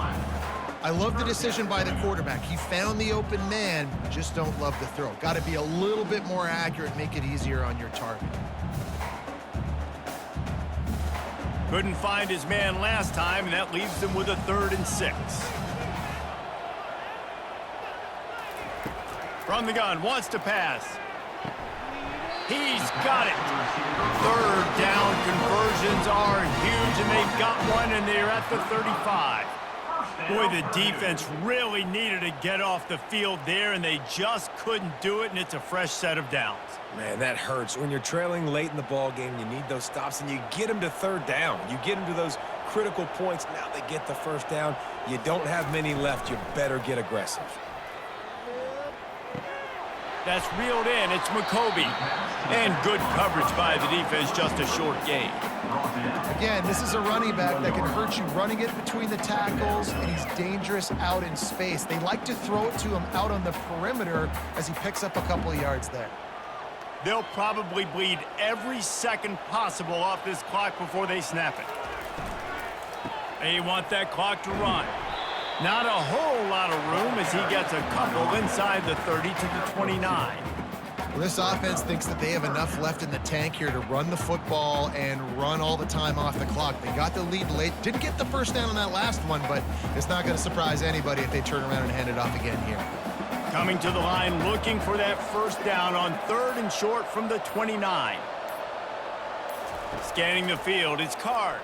I love the decision by the quarterback. He found the open man, just don't love the throw. Got to be a little bit more accurate, make it easier on your target. Couldn't find his man last time, and that leaves him with a 3rd and 6. From the gun, wants to pass. He's got it. 3rd down conversions are huge, and they've got one, and they're at the 35. Boy, the defense really needed to get off the field there, and they just couldn't do it, and it's a fresh set of downs. Man, that hurts. When you're trailing late in the ball game, you need those stops, and you get them to 3rd down. You get them to those critical points. Now they get the first down. You don't have many left. You better get aggressive. That's reeled in. It's McCoby. And good coverage by the defense, just a short gain. Again, this is a running back that can hurt you running it between the tackles, and he's dangerous out in space. They like to throw it to him out on the perimeter as he picks up a couple of yards there. They'll probably bleed every second possible off this clock before they snap it. They want that clock to run. Not a whole lot of room as he gets a couple inside the 30 to the 29. Well, this offense thinks that they have enough left in the tank here to run the football and run all the time off the clock. They got the lead late. Didn't get the first down on that last one, but it's not going to surprise anybody if they turn around and hand it off again here. Coming to the line, looking for that first down on 3rd and short from the 29. Scanning the field, it's Card.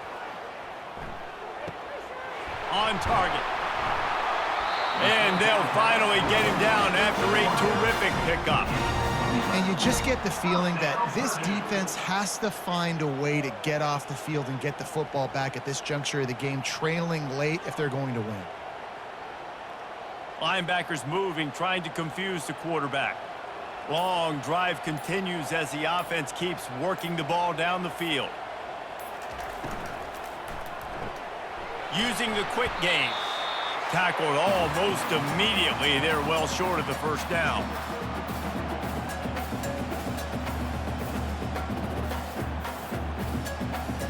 On target. And they'll finally get him down after a terrific pickup. And you just get the feeling that this defense has to find a way to get off the field and get the football back at this juncture of the game, trailing late if they're going to win. Linebackers moving, trying to confuse the quarterback. Long drive continues as the offense keeps working the ball down the field. Using the quick game. Tackled almost immediately. They're well short of the first down.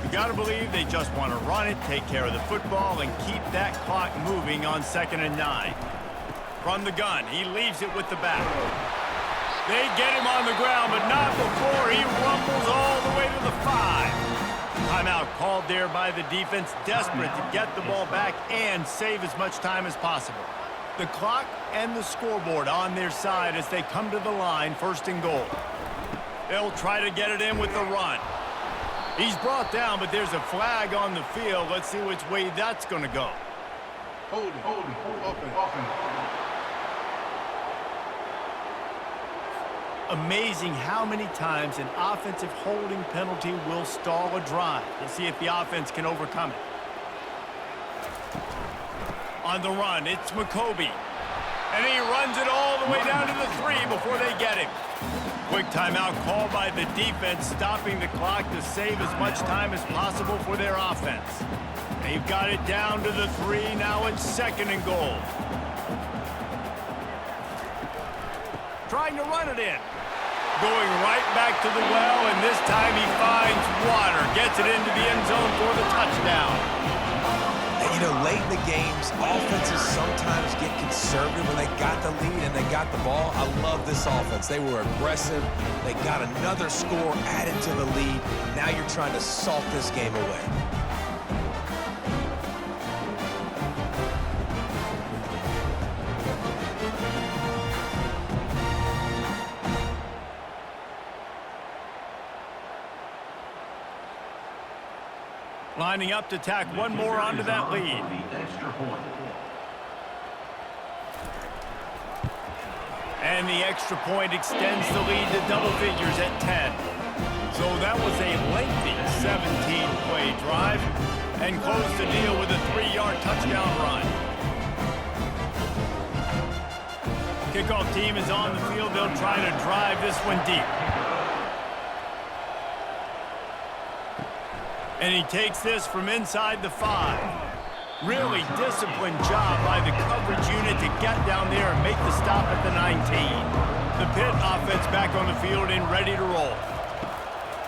You got to believe they just want to run it, take care of the football, and keep that clock moving on 2nd and 9. From the gun, he leaves it with the back. They get him on the ground, but not before he rumbles all the way to the 5. Timeout called there by the defense, desperate to get the ball back and save as much time as possible. The clock and the scoreboard on their side as they come to the line, 1st and goal. They'll try to get it in with the run. He's brought down, but there's a flag on the field. Let's see which way that's going to go. Hold it. Amazing how many times an offensive holding penalty will stall a drive. We'll see if the offense can overcome it. On the run, it's McCoby. And he runs it all the way down to the 3 before they get him. Quick timeout called by the defense, stopping the clock to save as much time as possible for their offense. They've got it down to the 3. Now it's 2nd and goal. Trying to run it in. Going right back to the well, and this time he finds water. Gets it into the end zone for the touchdown. And, you know, late in the games, offenses sometimes get conservative when they got the lead and they got the ball. I love this offense. They were aggressive. They got another score added to the lead. Now you're trying to salt this game away. Lining up to tack one more onto that lead. And the extra point extends the lead to double figures at 10. So that was a lengthy 17-play drive and closed the deal with a 3-yard touchdown run. Kickoff team is on the field. They'll try to drive this one deep. And he takes this from inside the 5. Really disciplined job by the coverage unit to get down there and make the stop at the 19. The Pitt offense back on the field and ready to roll.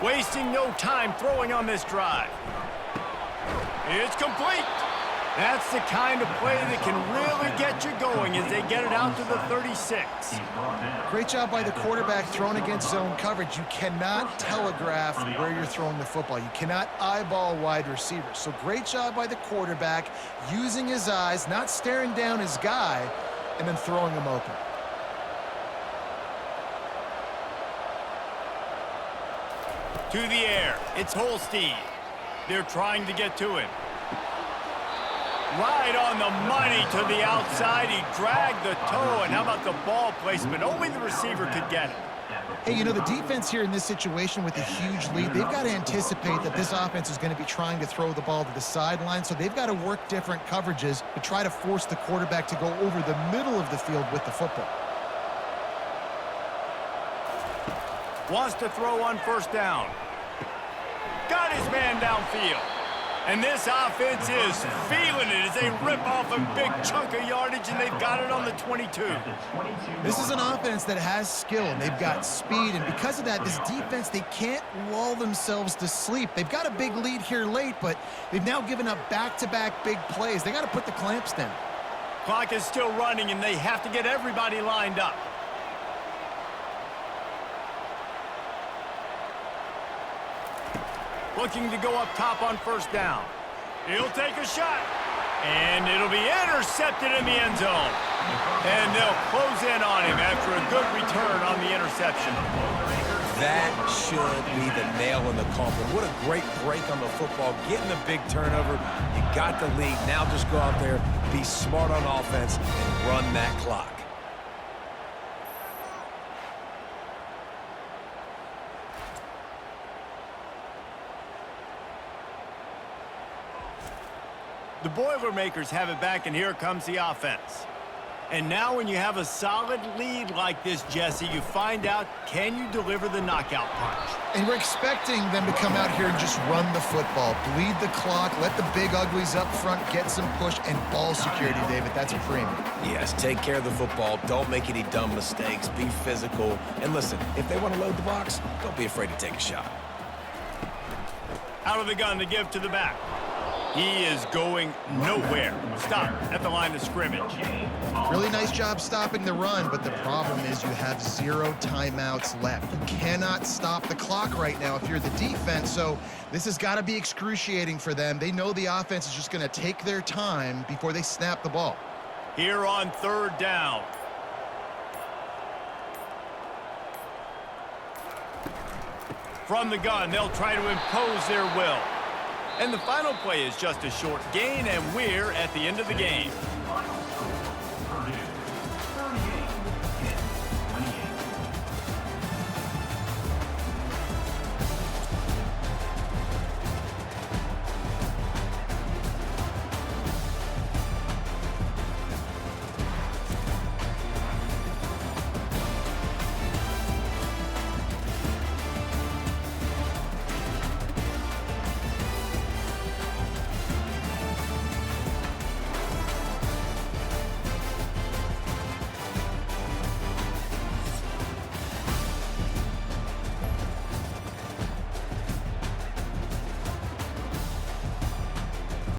Wasting no time throwing on this drive. It's complete. That's the kind of play that can really get you going as they get it out to the 36. Great job by the quarterback throwing against zone coverage. You cannot telegraph where you're throwing the football. You cannot eyeball wide receivers. So great job by the quarterback using his eyes, not staring down his guy, and then throwing him open. To the air, it's Holstein. They're trying to get to him. Right on the money to the outside. He dragged the toe, and how about the ball placement? Only the receiver could get it. Hey, you know, the defense here in this situation with a huge lead, they've got to anticipate that this offense is going to be trying to throw the ball to the sideline, so they've got to work different coverages to try to force the quarterback to go over the middle of the field with the football. Wants to throw on first down. Got his man downfield. And this offense is feeling it as they rip off a big chunk of yardage, and they've got it on the 22. This is an offense that has skill, and they've got speed, and because of that, this defense, they can't lull themselves to sleep. They've got a big lead here late, but they've now given up back-to-back big plays. They got to put the clamps down. Clock is still running, and they have to get everybody lined up. Looking to go up top on first down. He'll take a shot. And it'll be intercepted in the end zone. And they'll close in on him after a good return on the interception. That should be the nail in the coffin. What a great break on the football. Getting the big turnover. You got the lead. Now just go out there, be smart on offense, and run that clock. The Boilermakers have it back, and here comes the offense. And now when you have a solid lead like this, Jesse, you find out, can you deliver the knockout punch? And we're expecting them to come out here and just run the football, bleed the clock, let the big uglies up front get some push, and ball security, David. That's a premium. Yes, take care of the football. Don't make any dumb mistakes. Be physical. And listen, if they want to load the box, don't be afraid to take a shot. Out of the gun to give to the back. He is going nowhere. Stop at the line of scrimmage. Really nice job stopping the run, but the problem is you have 0 timeouts left. You cannot stop the clock right now if you're the defense, so this has got to be excruciating for them. They know the offense is just going to take their time before they snap the ball. Here on third down. From the gun, they'll try to impose their will. And the final play is just a short gain, and we're at the end of the game.